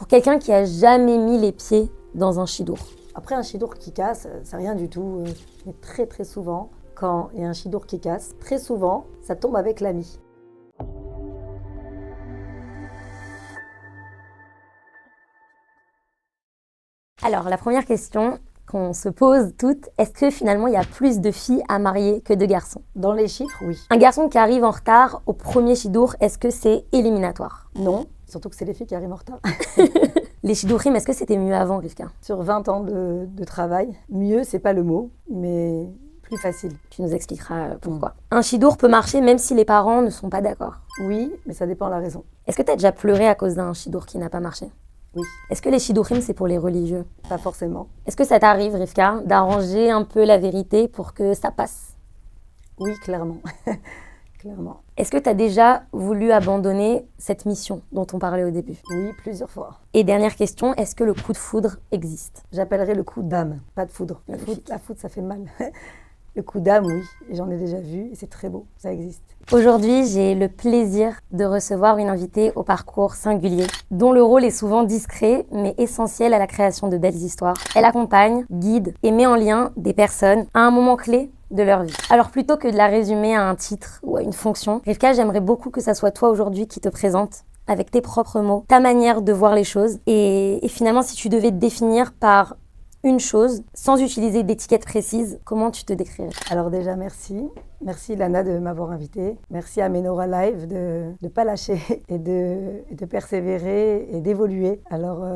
Pour quelqu'un qui a jamais mis les pieds dans un chidour. Après, un chidour qui casse, c'est rien du tout. Mais très très souvent, quand il y a un chidour qui casse, très souvent, ça tombe avec l'ami. Alors, la première question qu'on se pose toutes, est-ce que finalement il y a plus de filles à marier que de garçons? Dans les chiffres, oui. Un garçon qui arrive en retard au premier chidour, est-ce que c'est éliminatoire? Non, surtout que c'est les filles qui arrivent en retard. Les chidourim, est-ce que c'était mieux avant, Rivka? Sur 20 ans de travail, mieux, c'est pas le mot, mais plus facile. Tu nous expliqueras pourquoi. Un chidour peut marcher même si les parents ne sont pas d'accord. Oui, mais ça dépend de la raison. Est-ce que tu as déjà pleuré à cause d'un chidour qui n'a pas marché? Oui. Est-ce que les chidourim, c'est pour les religieux? Pas forcément. Est-ce que ça t'arrive, Rivka, d'arranger un peu la vérité pour que ça passe? Oui, clairement. Clairement. Est-ce que tu as déjà voulu abandonner cette mission dont on parlait au début? Oui, plusieurs fois. Et dernière question, est-ce que le coup de foudre existe? J'appellerais le coup d'âme, pas de foudre. La foudre, ça fait mal. Le coup d'âme, oui, j'en ai déjà vu et c'est très beau, ça existe. Aujourd'hui, j'ai le plaisir de recevoir une invitée au parcours singulier, dont le rôle est souvent discret, mais essentiel à la création de belles histoires. Elle accompagne, guide et met en lien des personnes à un moment clé de leur vie. Alors plutôt que de la résumer à un titre ou à une fonction, Rivka, j'aimerais beaucoup que ça soit toi aujourd'hui qui te présente avec tes propres mots, ta manière de voir les choses et finalement si tu devais te définir par une chose, sans utiliser d'étiquette précise, comment tu te décrirais? Alors déjà, merci. Merci Lana de m'avoir invitée. Merci à Menora Live de ne pas lâcher et de persévérer et d'évoluer. Alors,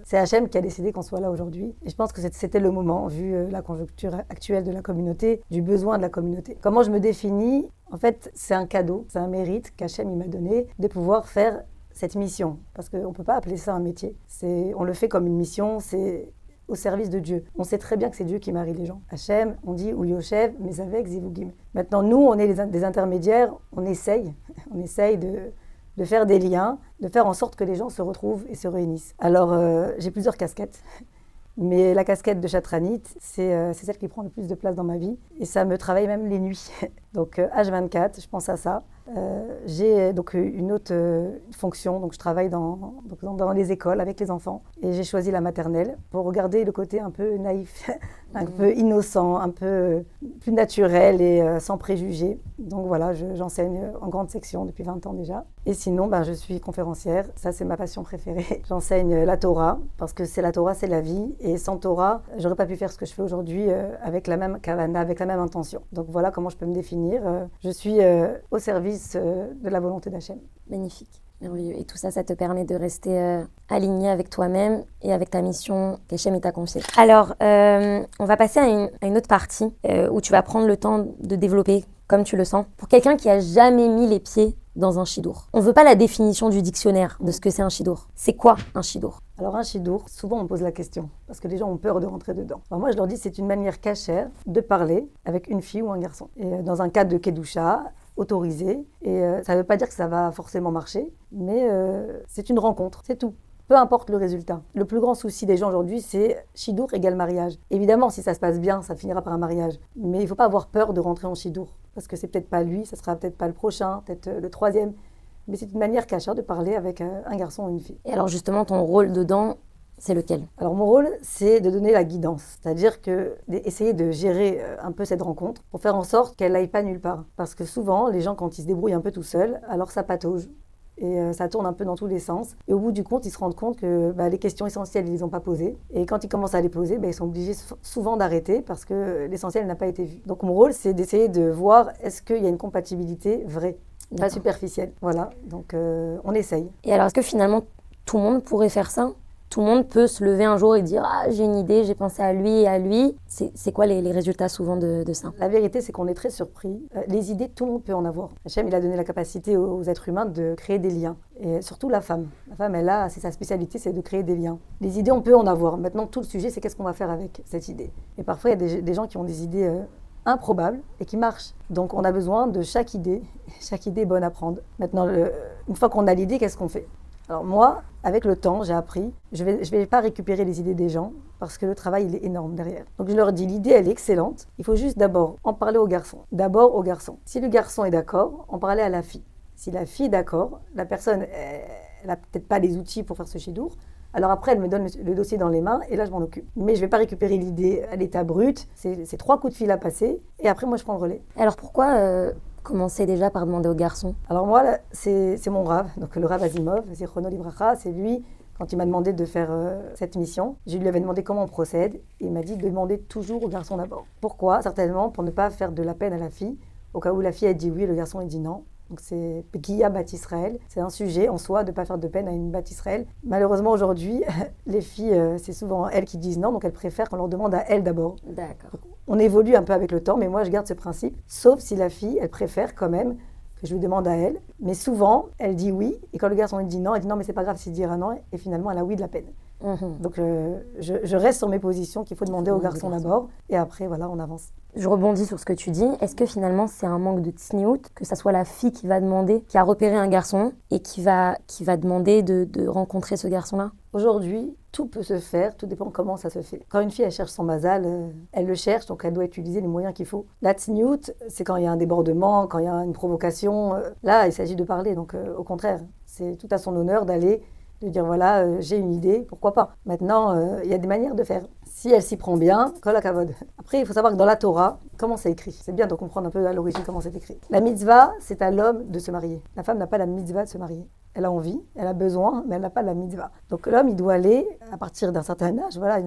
c'est Hachem qui a décidé qu'on soit là aujourd'hui. Et je pense que c'était le moment, vu la conjoncture actuelle de la communauté, du besoin de la communauté. Comment je me définis? En fait, c'est un cadeau, c'est un mérite qu'Hachem il m'a donné de pouvoir faire cette mission. Parce qu'on ne peut pas appeler ça un métier. On le fait comme une mission, c'est au service de Dieu. On sait très bien que c'est Dieu qui marie les gens. Hachem, on dit ou Yoshev, mais avec Zivugim. Maintenant, nous, on est des intermédiaires, on essaye de faire des liens, de faire en sorte que les gens se retrouvent et se réunissent. Alors, j'ai plusieurs casquettes, mais la casquette de Chatranit, c'est celle qui prend le plus de place dans ma vie, et ça me travaille même les nuits. Donc, H24, je pense à ça. J'ai donc une autre fonction, donc je travaille dans les écoles avec les enfants et j'ai choisi la maternelle pour regarder le côté un peu naïf, un peu innocent, un peu plus naturel et sans préjugés. Donc voilà, j'enseigne en grande section depuis 20 ans déjà. Et sinon, je suis conférencière, ça c'est ma passion préférée. J'enseigne la Torah parce que la Torah, c'est la vie et sans Torah, j'aurais pas pu faire ce que je fais aujourd'hui avec la même kavana, avec la même intention. Donc voilà comment je peux me définir. Je suis au service de la volonté d'Hachem. Magnifique, merveilleux. Et tout ça, ça te permet de rester aligné avec toi-même et avec ta mission qu'Hachem t'a confiée. Alors, on va passer à une autre partie où tu vas prendre le temps de développer comme tu le sens. Pour quelqu'un qui a jamais mis les pieds dans un chidour. On veut pas la définition du dictionnaire de ce que c'est un chidour. C'est quoi un chidour? Alors un chidour, souvent on pose la question parce que les gens ont peur de rentrer dedans. Alors moi je leur dis c'est une manière cachère de parler avec une fille ou un garçon. Et dans un cadre de kedusha, autorisé. Et ça ne veut pas dire que ça va forcément marcher, mais c'est une rencontre, c'est tout. Peu importe le résultat. Le plus grand souci des gens aujourd'hui, c'est chidour égale mariage. Évidemment, si ça se passe bien, ça finira par un mariage. Mais il ne faut pas avoir peur de rentrer en chidour. Parce que c'est peut-être pas lui, ça sera peut-être pas le prochain, peut-être le troisième. Mais c'est une manière cachère de parler avec un garçon ou une fille. Et alors justement, ton rôle dedans, c'est lequel? Alors mon rôle, c'est de donner la guidance. C'est-à-dire essayer de gérer un peu cette rencontre pour faire en sorte qu'elle n'aille pas nulle part. Parce que souvent, les gens, quand ils se débrouillent un peu tout seuls, alors ça patauge. Et ça tourne un peu dans tous les sens. Et au bout du compte, ils se rendent compte que les questions essentielles, ils ne les ont pas posées. Et quand ils commencent à les poser, ils sont obligés souvent d'arrêter parce que l'essentiel n'a pas été vu. Donc mon rôle, c'est d'essayer de voir est-ce qu'il y a une compatibilité vraie, pas superficielle. Voilà, donc on essaye. Et alors, est-ce que finalement, tout le monde pourrait faire ça? Tout le monde peut se lever un jour et dire « Ah, j'ai une idée, j'ai pensé à lui et à lui ». C'est quoi les résultats souvent de ça? La vérité, c'est qu'on est très surpris. Les idées, tout le monde peut en avoir. Hachem, il a donné la capacité aux êtres humains de créer des liens. Et surtout la femme. La femme, elle c'est sa spécialité, c'est de créer des liens. Les idées, on peut en avoir. Maintenant, tout le sujet, c'est qu'est-ce qu'on va faire avec cette idée. Et parfois, il y a des gens qui ont des idées improbables et qui marchent. Donc, on a besoin de chaque idée bonne à prendre. Maintenant, une fois qu'on a l'idée, qu'est-ce qu'on fait? Alors moi, avec le temps, j'ai appris, je vais pas récupérer les idées des gens parce que le travail, il est énorme derrière. Donc je leur dis, l'idée, elle est excellente. Il faut juste d'abord en parler au garçon. D'abord au garçon. Si le garçon est d'accord, en parler à la fille. Si la fille est d'accord, la personne, elle n'a peut-être pas les outils pour faire ce chidour, Alors après, elle me donne le dossier dans les mains et là, je m'en occupe. Mais je ne vais pas récupérer l'idée à l'état brut. C'est 3 coups de fil à passer et après, moi, je prends le relais. Alors pourquoi commencer déjà par demander aux garçons? Alors moi, là, c'est mon Rav, donc le Rav Asimov, Zichrono Livracha, c'est lui, quand il m'a demandé de faire cette mission, je lui avais demandé comment on procède et il m'a dit de demander toujours au garçon d'abord. Pourquoi? Certainement pour ne pas faire de la peine à la fille, au cas où la fille elle dit oui, le garçon il dit non. Donc c'est Pekiya Bat Israël, c'est un sujet en soi de ne pas faire de peine à une Bat Israël. Malheureusement aujourd'hui, les filles, c'est souvent elles qui disent non, donc elles préfèrent qu'on leur demande à elles d'abord. D'accord. On évolue un peu avec le temps, mais moi je garde ce principe, sauf si la fille, elle préfère quand même que je lui demande à elle. Mais souvent, elle dit oui, et quand le garçon il dit non, elle dit non, mais c'est pas grave s'il dira non, et finalement elle a oui de la peine. Donc je reste sur mes positions qu'il faut demander au garçon d'abord, et après voilà, on avance. Je rebondis sur ce que tu dis. Est-ce que finalement c'est un manque de tsniout, que ça soit la fille qui va demander, qui a repéré un garçon et qui va demander de rencontrer ce garçon-là? Aujourd'hui, tout peut se faire, tout dépend comment ça se fait. Quand une fille elle cherche son mazal, elle le cherche, donc elle doit utiliser les moyens qu'il faut. La tsniout, c'est quand il y a un débordement, quand il y a une provocation. Là, il s'agit de parler, donc au contraire, c'est tout à son honneur d'aller de dire voilà, j'ai une idée, pourquoi pas. Maintenant, il y a des manières de faire. Si elle s'y prend bien, kol hakavod. Après, il faut savoir que dans la Torah, comment c'est écrit. C'est bien de comprendre un peu à l'origine comment c'est écrit. La mitzvah, c'est à l'homme de se marier. La femme n'a pas la mitzvah de se marier. Elle a envie, elle a besoin, mais elle n'a pas la mitzvah. Donc l'homme, il doit aller à partir d'un certain âge. Voilà,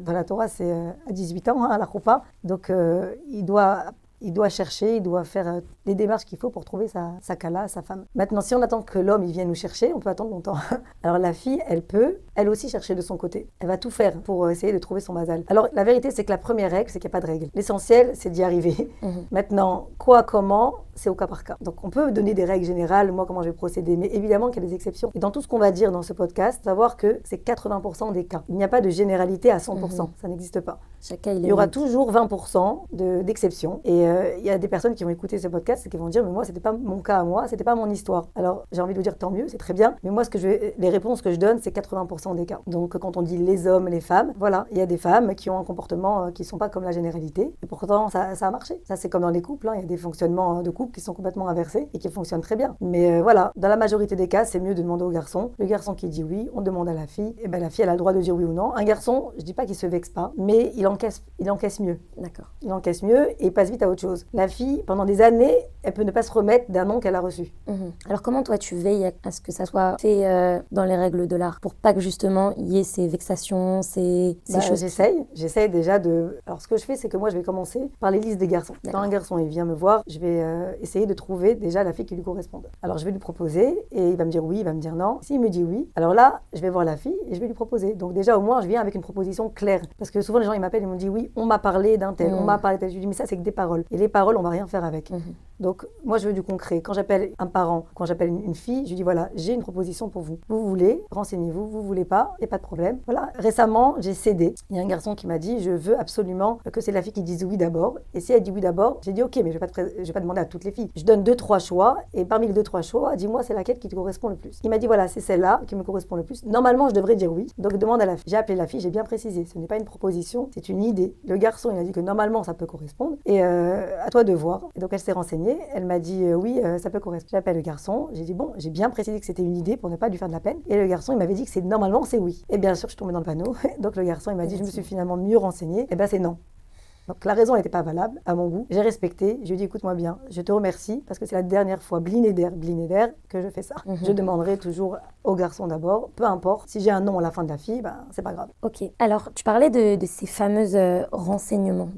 dans la Torah, c'est à 18 ans, à la choupa. Donc il doit chercher, il doit faire les démarches qu'il faut pour trouver sa kala, sa femme. Maintenant, si on attend que l'homme il vienne nous chercher, on peut attendre longtemps. Alors la fille, elle peut, elle aussi, chercher de son côté. Elle va tout faire pour essayer de trouver son mazal. Alors la vérité, c'est que la première règle, c'est qu'il n'y a pas de règle. L'essentiel, c'est d'y arriver. Maintenant, quoi, comment, c'est au cas par cas. Donc on peut donner des règles générales, moi comment je vais procéder, mais évidemment qu'il y a des exceptions. Et dans tout ce qu'on va dire dans ce podcast, savoir que c'est 80% des cas. Il n'y a pas de généralité à 100%, ça n'existe pas. Il y aura toujours 20% d'exceptions. Et il y a des personnes qui vont écouter ce podcast et qui vont dire mais moi c'était pas mon cas à moi, c'était pas mon histoire. Alors j'ai envie de vous dire tant mieux, c'est très bien, mais moi les réponses que je donne c'est 80% des cas. Donc quand on dit les hommes, les femmes, voilà, il y a des femmes qui ont un comportement qui sont pas comme la généralité et pourtant ça a marché. Ça c'est comme dans les couples, il y a des fonctionnements de couples qui sont complètement inversés et qui fonctionnent très bien. Mais voilà, dans la majorité des cas c'est mieux de demander au garçon. Le garçon qui dit oui, on demande à la fille, et ben la fille elle a le droit de dire oui ou non. Un garçon, je dis pas qu'il se vexe pas, mais il encaisse mieux. D'accord. Il encaisse mieux et il passe vite à autre chose. La fille, pendant des années, elle peut ne pas se remettre d'un nom qu'elle a reçu. Alors comment toi tu veilles à ce que ça soit fait dans les règles de l'art pour pas que justement il y ait ces vexations, ces choses? J'essaye déjà de... Alors ce que je fais, c'est que moi je vais commencer par les listes des garçons. Quand un garçon il vient me voir, je vais essayer de trouver déjà la fille qui lui corresponde. Alors je vais lui proposer et il va me dire oui, il va me dire non. S'il me dit oui, alors là je vais voir la fille et je vais lui proposer. Donc déjà au moins je viens avec une proposition claire. Parce que souvent les gens ils m'appellent et m'ont dit oui, on m'a parlé d'un tel, on m'a parlé d'un tel. Je lui dis mais ça c'est que des paroles. Et les paroles on va rien faire avec. Donc moi je veux du concret. Quand j'appelle un parent, quand j'appelle une fille, je lui dis voilà, j'ai une proposition pour vous. Vous voulez, renseignez-vous, vous voulez pas, il n'y a pas de problème. Voilà, récemment j'ai cédé. Il y a un garçon qui m'a dit je veux absolument que c'est la fille qui dise oui d'abord. Et si elle dit oui d'abord, j'ai dit ok, mais je vais pas demander à toutes les filles. Je donne 2-3 choix et parmi les 2-3 choix, dis-moi c'est laquelle qui te correspond le plus. Il m'a dit voilà, c'est celle-là qui me correspond le plus. Normalement je devrais dire oui. Donc demande à la fille. J'ai appelé la fille, j'ai bien précisé. Ce n'est pas une proposition, c'est une idée. Le garçon il a dit que normalement ça peut correspondre et à toi de voir. Et donc elle s'est renseignée. Elle m'a dit oui, ça peut correspondre. J'appelle le garçon. J'ai dit bon, j'ai bien précisé que c'était une idée pour ne pas lui faire de la peine. Et le garçon il m'avait dit que normalement c'est oui. Et bien sûr je suis tombée dans le panneau. Donc le garçon il m'a dit je me suis finalement mieux renseignée. Et ben c'est non. Donc la raison n'était pas valable à mon goût. J'ai respecté. Je lui ai dit écoute-moi bien, je te remercie parce que c'est la dernière fois blinéder que je fais ça. Je demanderai toujours au garçon d'abord, peu importe. Si j'ai un nom à la fin de la fille, ben c'est pas grave. Ok. Alors tu parlais de ces fameuses renseignements,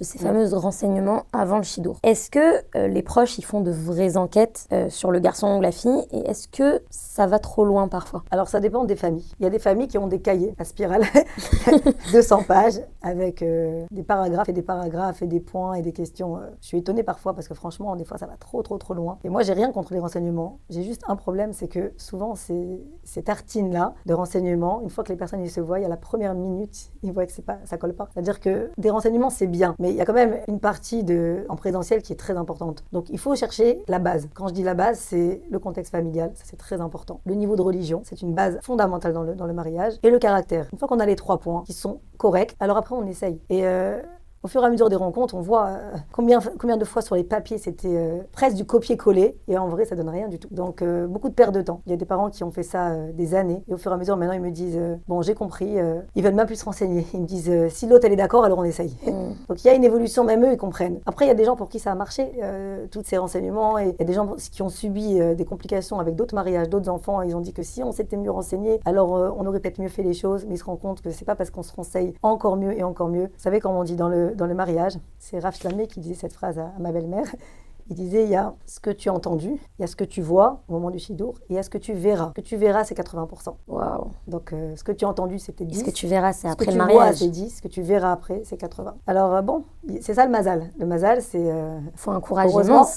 avant le shidour. Est-ce que les proches ils font de vraies enquêtes sur le garçon ou la fille et est-ce que ça va trop loin parfois? Alors ça dépend des familles. Il y a des familles qui ont des cahiers à spirale 200 pages avec des paragraphes et des points et des questions. Je suis étonnée parfois parce que franchement, des fois, ça va trop loin. Et moi, j'ai rien contre les renseignements. J'ai juste un problème, c'est que souvent, ces tartines-là de renseignements, une fois que les personnes ils se voient, à la première minute, ils voient que ça colle pas. C'est-à-dire que des renseignements, c'est bien, mais il y a quand même une partie en présentiel qui est très importante. Donc, il faut chercher la base. Quand je dis la base, c'est le contexte familial, ça c'est très important. Le niveau de religion, c'est une base fondamentale dans le mariage. Et le caractère. Une fois qu'on a les 3 points qui sont corrects, alors après, on essaye. Et Au fur et à mesure des rencontres, on voit combien de fois sur les papiers c'était presque du copier-coller et en vrai ça donne rien du tout. Donc beaucoup de perte de temps. Il y a des parents qui ont fait ça des années et au fur et à mesure maintenant ils me disent bon j'ai compris, ils veulent même plus se renseigner. Ils me disent si l'autre elle est d'accord alors on essaye. Donc il y a une évolution, même eux ils comprennent. Après il y a des gens pour qui ça a marché, tous ces renseignements, et il y a des gens qui ont subi des complications avec d'autres mariages, d'autres enfants, et ils ont dit que si on s'était mieux renseigné, alors on aurait peut-être mieux fait les choses, mais ils se rendent compte que c'est pas parce qu'on se renseigne encore mieux et encore mieux. Vous savez, comme on dit dans le mariage, c'est Rav Shlamé qui disait cette phrase à ma belle-mère. Il disait, il y a ce que tu as entendu, il y a ce que tu vois au moment du shidour, et il y a ce que tu verras. Ce que tu verras, c'est 80%. Waouh. Donc, ce que tu as entendu, c'est peut-être 10. Ce que tu verras, c'est après le mariage. Ce que tu mariage. vois, c'est 10. Ce que tu verras après, c'est 80. Alors, bon, c'est ça le mazal. Le mazal, c'est... faut un courage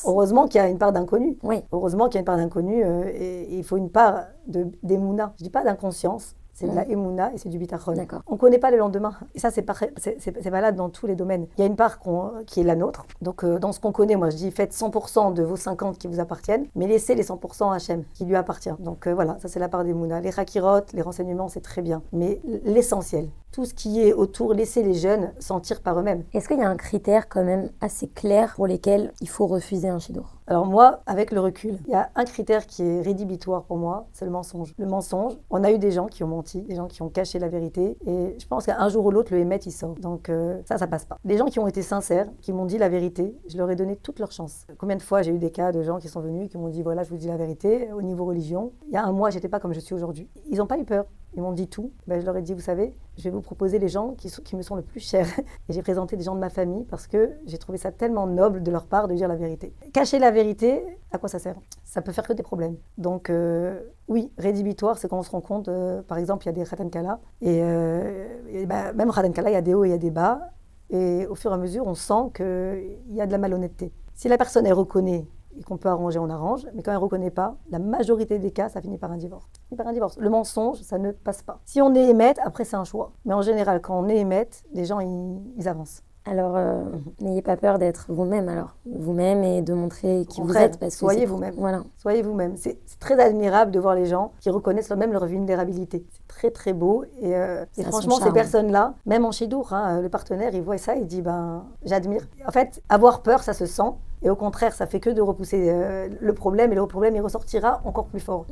heureusement qu'il y a une part d'inconnu. Oui. Heureusement qu'il y a une part d'inconnu, et il faut une part d'émouna. Je ne dis pas d'inconscience. C'est de la émouna et c'est du bitachon. On ne connaît pas le lendemain. Et ça, c'est valable dans tous les domaines. Il y a une part qui est la nôtre. Donc, dans ce qu'on connaît, moi, je dis faites 100% de vos 50 qui vous appartiennent, mais laissez les 100% à Hachem qui lui appartient. Donc, voilà, ça, c'est la part d'émouna. Les hakirot, les renseignements, c'est très bien. Mais l'essentiel, tout ce qui est autour, laissez les jeunes sentir par eux-mêmes. Est-ce qu'il y a un critère quand même assez clair pour lesquels il faut refuser un shidour? Alors moi, avec le recul, il y a un critère qui est rédhibitoire pour moi, c'est le mensonge. Le mensonge, on a eu des gens qui ont menti, des gens qui ont caché la vérité, et je pense qu'un jour ou l'autre, le émet, il sort. Donc ça passe pas. Des gens qui ont été sincères, qui m'ont dit la vérité, je leur ai donné toute leur chance. Combien de fois j'ai eu des cas de gens qui sont venus, qui m'ont dit voilà, je vous dis la vérité, au niveau religion. Il y a un mois, j'étais pas comme je suis aujourd'hui. Ils n'ont pas eu peur. Ils m'ont dit tout. Je leur ai dit, vous savez, je vais vous proposer les gens qui me sont le plus chers. Et j'ai présenté des gens de ma famille parce que j'ai trouvé ça tellement noble de leur part de dire la vérité. Cacher la vérité, à quoi ça sert? Ça peut faire que des problèmes. Donc oui, rédhibitoire, c'est quand on se rend compte, par exemple, il y a des Khatan Kala. Même Khatan Kala, il y a des hauts et il y a des bas. Et au fur et à mesure, on sent qu'il y a de la malhonnêteté. Si la personne, elle reconnaît et qu'on peut arranger, on arrange. Mais quand elle ne reconnaît pas, la majorité des cas, ça finit par un divorce. Le mensonge, ça ne passe pas. Si on est émette, après, c'est un choix. Mais en général, quand on est émette, les gens, ils avancent. Alors, n'ayez pas peur d'être vous-même, Vous-même et de montrer qui vous êtes. Parce que soyez vous-même. Voilà. Soyez vous-même. C'est très admirable de voir les gens qui reconnaissent même leur vulnérabilité. C'est très, très beau. Et franchement, ces personnes-là, même en shidour, le partenaire, il voit ça, il dit, j'admire. En fait, avoir peur, ça se sent. Et au contraire, ça fait que de repousser le problème. Et le problème, il ressortira encore plus fort.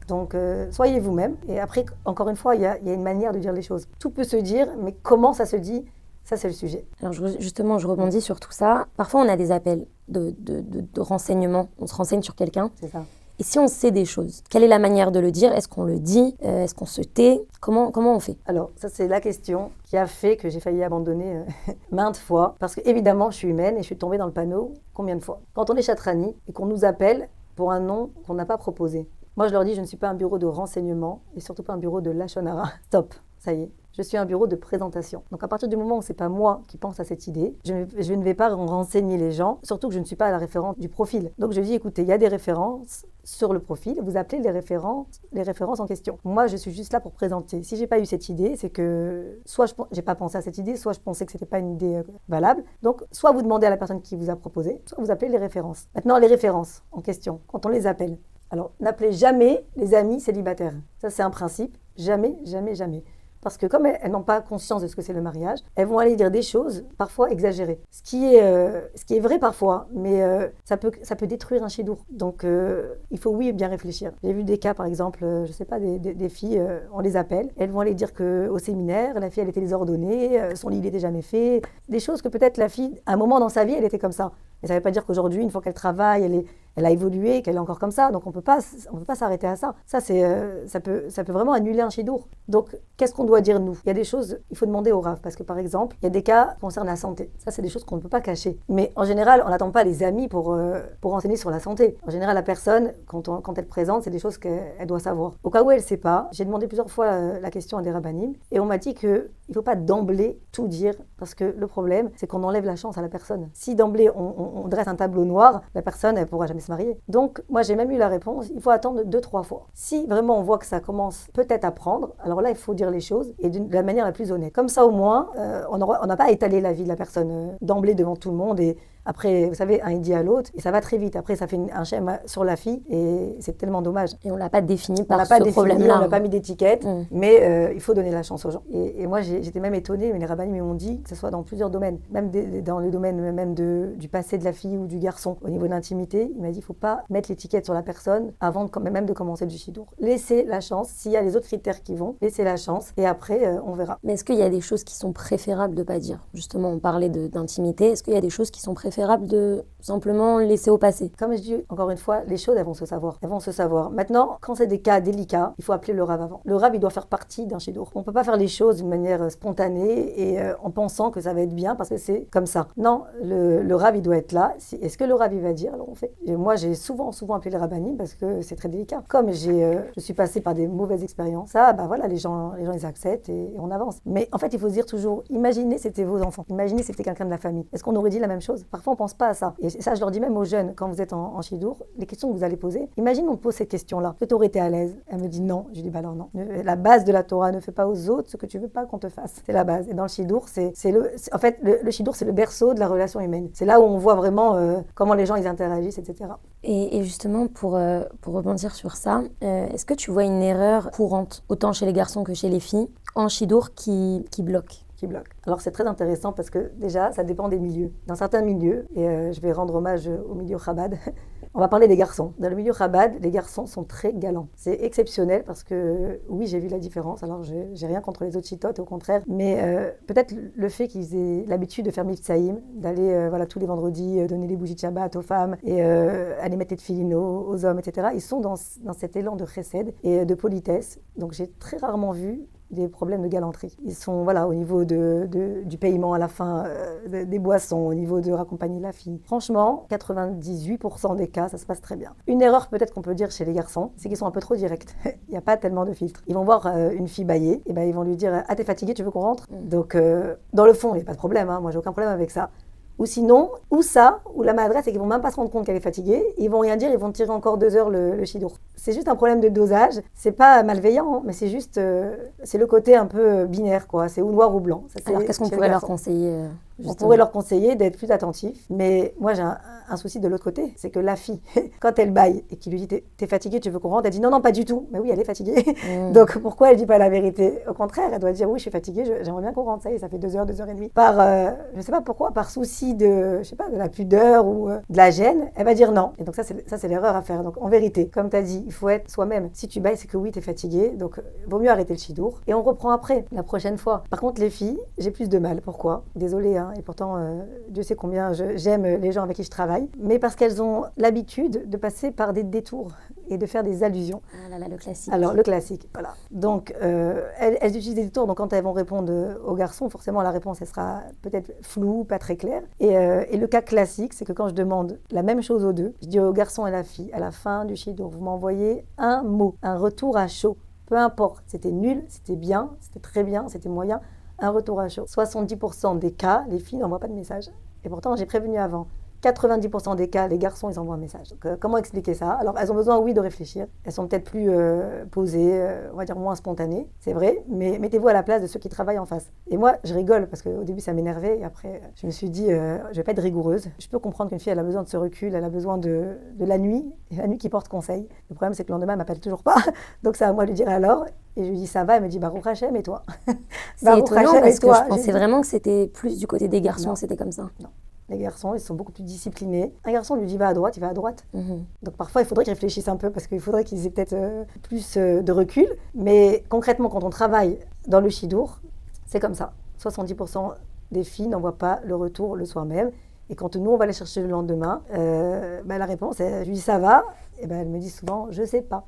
Donc, soyez vous-même. Et après, encore une fois, il y a une manière de dire les choses. Tout peut se dire, mais comment ça se dit? Ça, c'est le sujet. Alors justement, je rebondis sur tout ça. Parfois, on a des appels de renseignements. On se renseigne sur quelqu'un. C'est ça. Et si on sait des choses, quelle est la manière de le dire? Est-ce qu'on le dit? Est-ce qu'on se tait? Comment on fait? Alors, ça, c'est la question qui a fait que j'ai failli abandonner maintes fois. Parce qu'évidemment, je suis humaine et je suis tombée dans le panneau combien de fois? Quand on est chatrani et qu'on nous appelle pour un nom qu'on n'a pas proposé. Moi, je leur dis, je ne suis pas un bureau de renseignement et surtout pas un bureau de lachonara. Stop, ça y est. Je suis un bureau de présentation. Donc à partir du moment où ce n'est pas moi qui pense à cette idée, je ne vais pas renseigner les gens, surtout que je ne suis pas à la référence du profil. Donc je dis, écoutez, il y a des références sur le profil, vous appelez les références en question. Moi, je suis juste là pour présenter. Si je n'ai pas eu cette idée, c'est que soit je n'ai pas pensé à cette idée, soit je pensais que ce n'était pas une idée valable. Donc soit vous demandez à la personne qui vous a proposé, soit vous appelez les références. Maintenant, les références en question, quand on les appelle. Alors, n'appelez jamais les amis célibataires. Ça, c'est un principe. Jamais, jamais, jamais. Parce que comme elles n'ont pas conscience de ce que c'est le mariage, elles vont aller dire des choses parfois exagérées. Ce qui est vrai parfois, mais ça peut détruire un shidour. Donc il faut bien réfléchir. J'ai vu des cas par exemple, je sais pas, des filles, on les appelle, elles vont aller dire qu'au séminaire, la fille elle était désordonnée, son lit il n'était jamais fait. Des choses que peut-être la fille, à un moment dans sa vie, elle était comme ça. Mais ça ne veut pas dire qu'aujourd'hui, une fois qu'elle travaille, elle a évolué, qu'elle est encore comme ça. Donc on peut pas s'arrêter à ça. Ça peut vraiment annuler un shidour. Donc qu'est-ce qu'on doit dire nous? Il y a des choses, il faut demander au Rav parce que par exemple, il y a des cas concernant la santé. Ça c'est des choses qu'on ne peut pas cacher. Mais en général, on n'attend pas les amis pour renseigner sur la santé. En général, la personne quand elle présente, c'est des choses qu'elle doit savoir. Au cas où elle ne sait pas, j'ai demandé plusieurs fois la question à des rabbinim et on m'a dit que il ne faut pas d'emblée tout dire parce que le problème, c'est qu'on enlève la chance à la personne. Si d'emblée on dresse un tableau noir, la personne elle pourra jamais se marier. Donc, moi, j'ai même eu la réponse, il faut attendre 2-3 fois. Si vraiment on voit que ça commence peut-être à prendre, alors là, il faut dire les choses et de la manière la plus honnête. Comme ça, au moins, on n'a pas à étaler la vie de la personne d'emblée devant tout le monde et après, vous savez, un il dit à l'autre et ça va très vite. Après, ça fait un schéma sur la fille et c'est tellement dommage. Et on ne l'a pas défini par ce problème-là. On n'a pas hein. mis d'étiquette, mais il faut donner la chance aux gens. Et moi, j'étais même étonnée, mais les rabbinim m'ont dit que ce soit dans plusieurs domaines, même dans le domaine même du passé de la fille ou du garçon, au niveau de l'intimité. Il m'a dit, il ne faut pas mettre l'étiquette sur la personne avant même de commencer le shidour. Laissez la chance. S'il y a les autres critères qui vont, laissez la chance et après, on verra. Mais est-ce qu'il y a des choses qui sont préférables de ne pas dire? Justement, on parlait d'intimité. Est-ce qu'il y a des choses qui sont préférables de simplement laisser au passé? Comme je dis, encore une fois, les choses, elles vont se savoir. Elles vont se savoir. Maintenant, quand c'est des cas délicats, il faut appeler le rav avant. Le rav, il doit faire partie d'un shidour. On ne peut pas faire les choses d'une manière spontanée et en pensant que ça va être bien parce que c'est comme ça. Non, le rav, il doit être là. Est-ce que le rav, il va dire? Alors on fait. Et moi, j'ai souvent appelé les rabbinim parce que c'est très délicat. Comme je suis passée par des mauvaises expériences, ça, voilà, les gens, ils acceptent et on avance. Mais en fait, il faut se dire toujours, imaginez, c'était vos enfants. Imaginez, c'était quelqu'un de la famille. Est-ce qu'on aurait dit la même chose? Parfois, on pense pas à ça. Et ça, je leur dis même aux jeunes, quand vous êtes en shidour, les questions que vous allez poser, imagine on te pose cette question-là. Est-ce que tu aurais été à l'aise? Elle me dit non. Je dis, alors non. La base de la Torah, ne fais pas aux autres ce que tu veux pas qu'on te fasse. C'est la base. Et dans le shidour, en fait, le shidour, c'est le berceau de la relation humaine. C'est là où on voit vraiment comment les gens, ils interagissent, etc. Et justement, pour rebondir sur ça, est-ce que tu vois une erreur courante, autant chez les garçons que chez les filles, en shidour qui bloque? Alors c'est très intéressant parce que déjà ça dépend des milieux. Dans certains milieux, et je vais rendre hommage au milieu Chabad, on va parler des garçons. Dans le milieu Chabad, les garçons sont très galants. C'est exceptionnel parce que oui, j'ai vu la différence. Alors j'ai rien contre les autres chitotes, au contraire, mais peut-être le fait qu'ils aient l'habitude de faire Mifsaïm, d'aller tous les vendredis donner les bougies de Shabbat aux femmes et aller mettre les tefilines aux hommes, etc. Ils sont dans cet élan de chesed et de politesse. Donc j'ai très rarement vu des problèmes de galanterie. Ils sont au niveau du paiement à la fin, des boissons, au niveau de raccompagner la fille. Franchement, 98% des cas, ça se passe très bien. Une erreur peut-être qu'on peut dire chez les garçons, c'est qu'ils sont un peu trop directs. Il n'y a pas tellement de filtres. Ils vont voir une fille bailler, et ils vont lui dire « Ah, t'es fatiguée, tu veux qu'on rentre ?» Donc, dans le fond, il n'y a pas de problème, moi j'ai aucun problème avec ça. Ou sinon, ou la maladresse, c'est qu'ils vont même pas se rendre compte qu'elle est fatiguée, ils vont rien dire, ils vont tirer encore 2 heures le shidour. C'est juste un problème de dosage, c'est pas malveillant, mais c'est juste, c'est le côté un peu binaire, quoi. C'est ou noir ou blanc. Ça, alors qu'est-ce qu'on pourrait leur conseiller On pourrait leur conseiller d'être plus attentifs, mais moi j'ai un souci de l'autre côté, c'est que la fille, quand elle baille et qu'il lui dit t'es fatiguée, tu veux qu'on rentre, elle dit non, pas du tout. Mais oui, elle est fatiguée. Donc pourquoi elle dit pas la vérité? Au contraire, elle doit dire oui, je suis fatiguée, j'aimerais bien qu'on rentre, ça fait 2 heures, 2 heures et demie. Je sais pas pourquoi, par souci de la pudeur ou de la gêne, elle va dire non. Et donc ça c'est l'erreur à faire. Donc en vérité, comme tu as dit, il faut être soi-même. Si tu bailles, c'est que oui, t'es fatiguée, donc vaut mieux arrêter le shidour et on reprend après, la prochaine fois. Par contre, les filles, j'ai plus de mal. Pourquoi? Désolée, et pourtant, Dieu sait combien j'aime les gens avec qui je travaille, mais parce qu'elles ont l'habitude de passer par des détours et de faire des allusions. Ah là, le classique. Alors, le classique, voilà. Donc, elles utilisent des détours, donc quand elles vont répondre aux garçons, forcément, la réponse, elle sera peut-être floue, pas très claire. Et le cas classique, c'est que quand je demande la même chose aux deux, je dis au garçon et à la fille, à la fin du shidour, vous m'envoyez un mot, un retour à chaud. Peu importe, c'était nul, c'était bien, c'était très bien, c'était moyen, un retour à chaud. 70% des cas, les filles n'envoient pas de message. Et pourtant, j'ai prévenu avant. 90% des cas, les garçons, ils envoient un message. Donc, comment expliquer ça? Alors, elles ont besoin, oui, de réfléchir. Elles sont peut-être plus posées, on va dire moins spontanées, c'est vrai, mais mettez-vous à la place de ceux qui travaillent en face. Et moi, je rigole parce qu'au début, ça m'énervait. Et après, je me suis dit, je vais pas être rigoureuse. Je peux comprendre qu'une fille, elle a besoin de ce recul, elle a besoin de la nuit, et la nuit qui porte conseil. Le problème, c'est que le lendemain, elle m'appelle toujours pas. Donc, c'est à moi de lui dire alors. Et je lui dis ça va, elle me dit Baruch Hashem et toi? C'est étonnant parce que je pensais vraiment que c'était plus du côté des garçons, c'était comme ça. Non. Les garçons, ils sont beaucoup plus disciplinés. Un garçon lui dit va à droite, il va à droite. Donc parfois, il faudrait qu'ils réfléchissent un peu parce qu'il faudrait qu'ils aient peut-être plus de recul. Mais concrètement, quand on travaille dans le shidour, c'est comme ça. 70% des filles n'envoient pas le retour le soir même. Et quand nous, on va les chercher le lendemain, la réponse, je lui dis ça va. Et elle me dit souvent, je sais pas.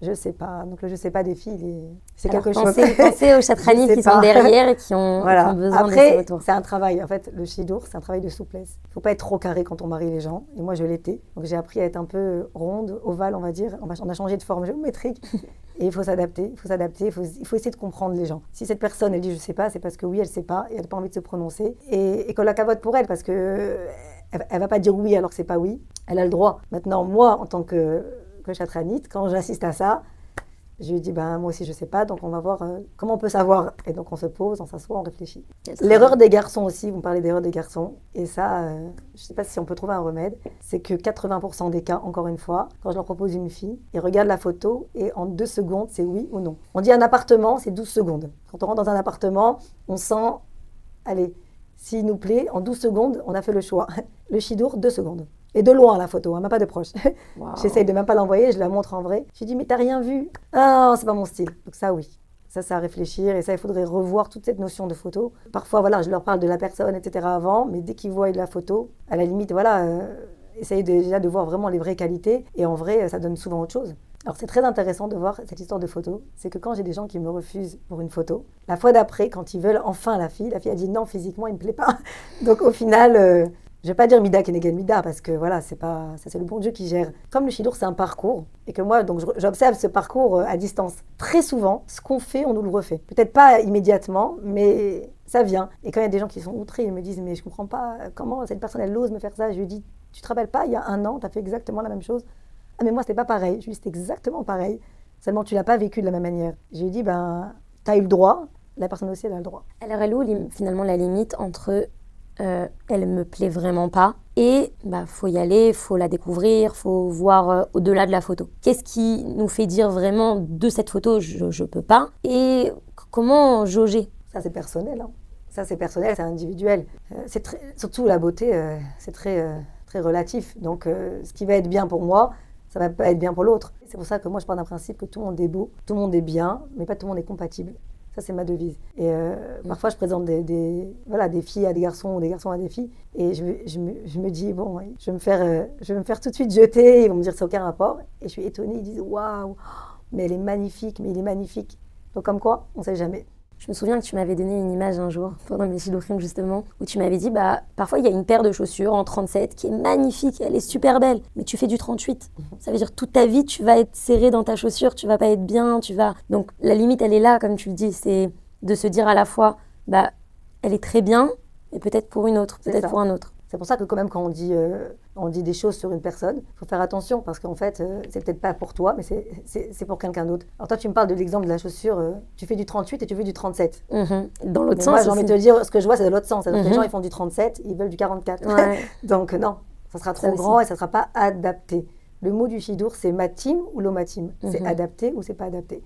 Je sais pas. Donc le je sais pas des filles, c'est quelque chose. Pensez aux chatranis qui sont derrière et qui ont besoin Après, de ce retour. C'est un travail. En fait, le shidour, c'est un travail de souplesse. Il ne faut pas être trop carré quand on marie les gens. Et moi, je l'étais. Donc j'ai appris à être un peu ronde, ovale, on va dire. On a changé de forme géométrique. Et il faut s'adapter. Il faut essayer de comprendre les gens. Si cette personne, elle dit je sais pas, c'est parce que oui, elle sait pas et elle n'a pas envie de se prononcer. Et qu'on la cavote pour elle parce que Elle va pas dire oui alors que c'est pas oui. Elle a le droit. Maintenant, moi, en tant que chatranite, quand j'assiste à ça, je lui dis, moi aussi, je sais pas, donc on va voir comment on peut savoir. Et donc, on se pose, on s'assoit, on réfléchit. L'erreur des garçons aussi, vous me parlez d'erreur des garçons, et ça, je sais pas si on peut trouver un remède, c'est que 80% des cas, encore une fois, quand je leur propose une fille, ils regardent la photo et en 2 secondes, c'est oui ou non. On dit un appartement, c'est 12 secondes. Quand on rentre dans un appartement, on sent, allez, s'il nous plaît, en 12 secondes, on a fait le choix. Le chidour, 2 secondes. Et de loin, la photo, même pas de proche. Wow. J'essaye de même pas l'envoyer, je la montre en vrai. Je lui dis, mais t'as rien vu? Ah, c'est pas mon style. Donc ça, oui. Ça, c'est à réfléchir. Et ça, il faudrait revoir toute cette notion de photo. Parfois, voilà, je leur parle de la personne, etc. avant, mais dès qu'ils voient la photo, à la limite, voilà, essayer déjà de voir vraiment les vraies qualités. Et en vrai, ça donne souvent autre chose. Alors, c'est très intéressant de voir cette histoire de photo. C'est que quand j'ai des gens qui me refusent pour une photo, la fois d'après, quand ils veulent enfin la fille a dit non, physiquement, il me plaît pas. Donc, au final... je vais pas dire Mida Kenegan Mida parce que voilà, c'est pas ça, c'est le bon Dieu qui gère. Comme le chidour, c'est un parcours et que moi, donc j'observe ce parcours à distance. Très souvent, ce qu'on fait, on nous le refait. Peut-être pas immédiatement, mais ça vient. Et quand il y a des gens qui sont outrés, ils me disent mais je comprends pas comment cette personne elle ose me faire ça. Je lui dis tu te rappelles pas, il y a 1 an, tu as fait exactement la même chose. Ah mais moi c'était pas pareil. Je lui dis c'était exactement pareil. Seulement tu l'as pas vécu de la même manière. Je lui dis tu as eu le droit. La personne aussi elle a le droit. Alors elle est où finalement la limite entre elle me plaît vraiment pas et faut y aller, faut la découvrir, faut voir au-delà de la photo. Qu'est-ce qui nous fait dire vraiment de cette photo je peux pas et comment jauger? Ça c'est personnel, hein. Ça c'est personnel, c'est individuel. Surtout la beauté, c'est très relatif. Donc ce qui va être bien pour moi, ça va pas être bien pour l'autre. C'est pour ça que moi je pars d'un principe que tout le monde est beau, tout le monde est bien, mais pas tout le monde est compatible. Ça, c'est ma devise. Et parfois, je présente des filles à des garçons ou des garçons à des filles. Et je me dis, bon, je vais me faire tout de suite jeter. Ils vont me dire, c'est aucun rapport. Et je suis étonnée. Ils disent, waouh, mais elle est magnifique, mais il est magnifique. Donc, comme quoi, on ne sait jamais. Je me souviens que tu m'avais donné une image un jour, pendant mes Shidorim justement, où tu m'avais dit, parfois il y a une paire de chaussures en 37 qui est magnifique, elle est super belle, mais tu fais du 38. Ça veut dire toute ta vie, tu vas être serré dans ta chaussure, tu vas pas être bien, Donc la limite, elle est là, comme tu le dis, c'est de se dire à la fois, elle est très bien, mais peut-être pour une autre, peut-être pour un autre. C'est pour ça que quand même, quand on dit des choses sur une personne, il faut faire attention parce qu'en fait, c'est peut-être pas pour toi, mais c'est pour quelqu'un d'autre. Alors toi, tu me parles de l'exemple de la chaussure, tu fais du 38 et tu veux du 37. Dans l'autre sens moi, j'ai envie de te dire, ce que je vois, c'est de l'autre sens. Donc les gens, ils font du 37, ils veulent du 44. Ouais. Donc non, ça sera trop grand et ça sera pas adapté. Le mot du chidour, c'est matim ou lomatim. C'est adapté ou c'est pas adapté.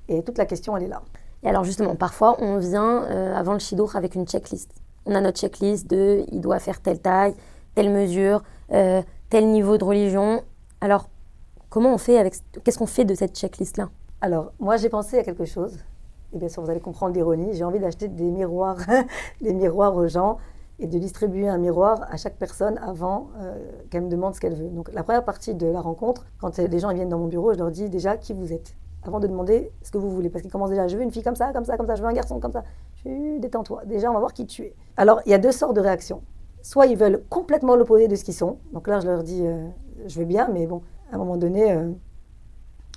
Et toute la question, elle est là. Et alors justement, parfois, on vient avant le chidour avec une checklist. On a notre checklist de il doit faire telle taille, telle mesure, tel niveau de religion. Alors, comment on fait qu'est-ce qu'on fait de cette checklist-là? Alors, moi, j'ai pensé à quelque chose. Et bien sûr, vous allez comprendre l'ironie. J'ai envie d'acheter des miroirs, des miroirs aux gens et de distribuer un miroir à chaque personne avant qu'elle me demande ce qu'elle veut. Donc, la première partie de la rencontre, quand les gens viennent dans mon bureau, je leur dis déjà qui vous êtes. Avant de demander ce que vous voulez. Parce qu'ils commencent déjà, je veux une fille comme ça, comme ça, comme ça, je veux un garçon comme ça. Je dis, détends-toi. Déjà, on va voir qui tu es. Alors, il y a 2 sortes de réactions. Soit ils veulent complètement l'opposé de ce qu'ils sont. Donc là, je leur dis, je veux bien, mais bon, à un moment donné,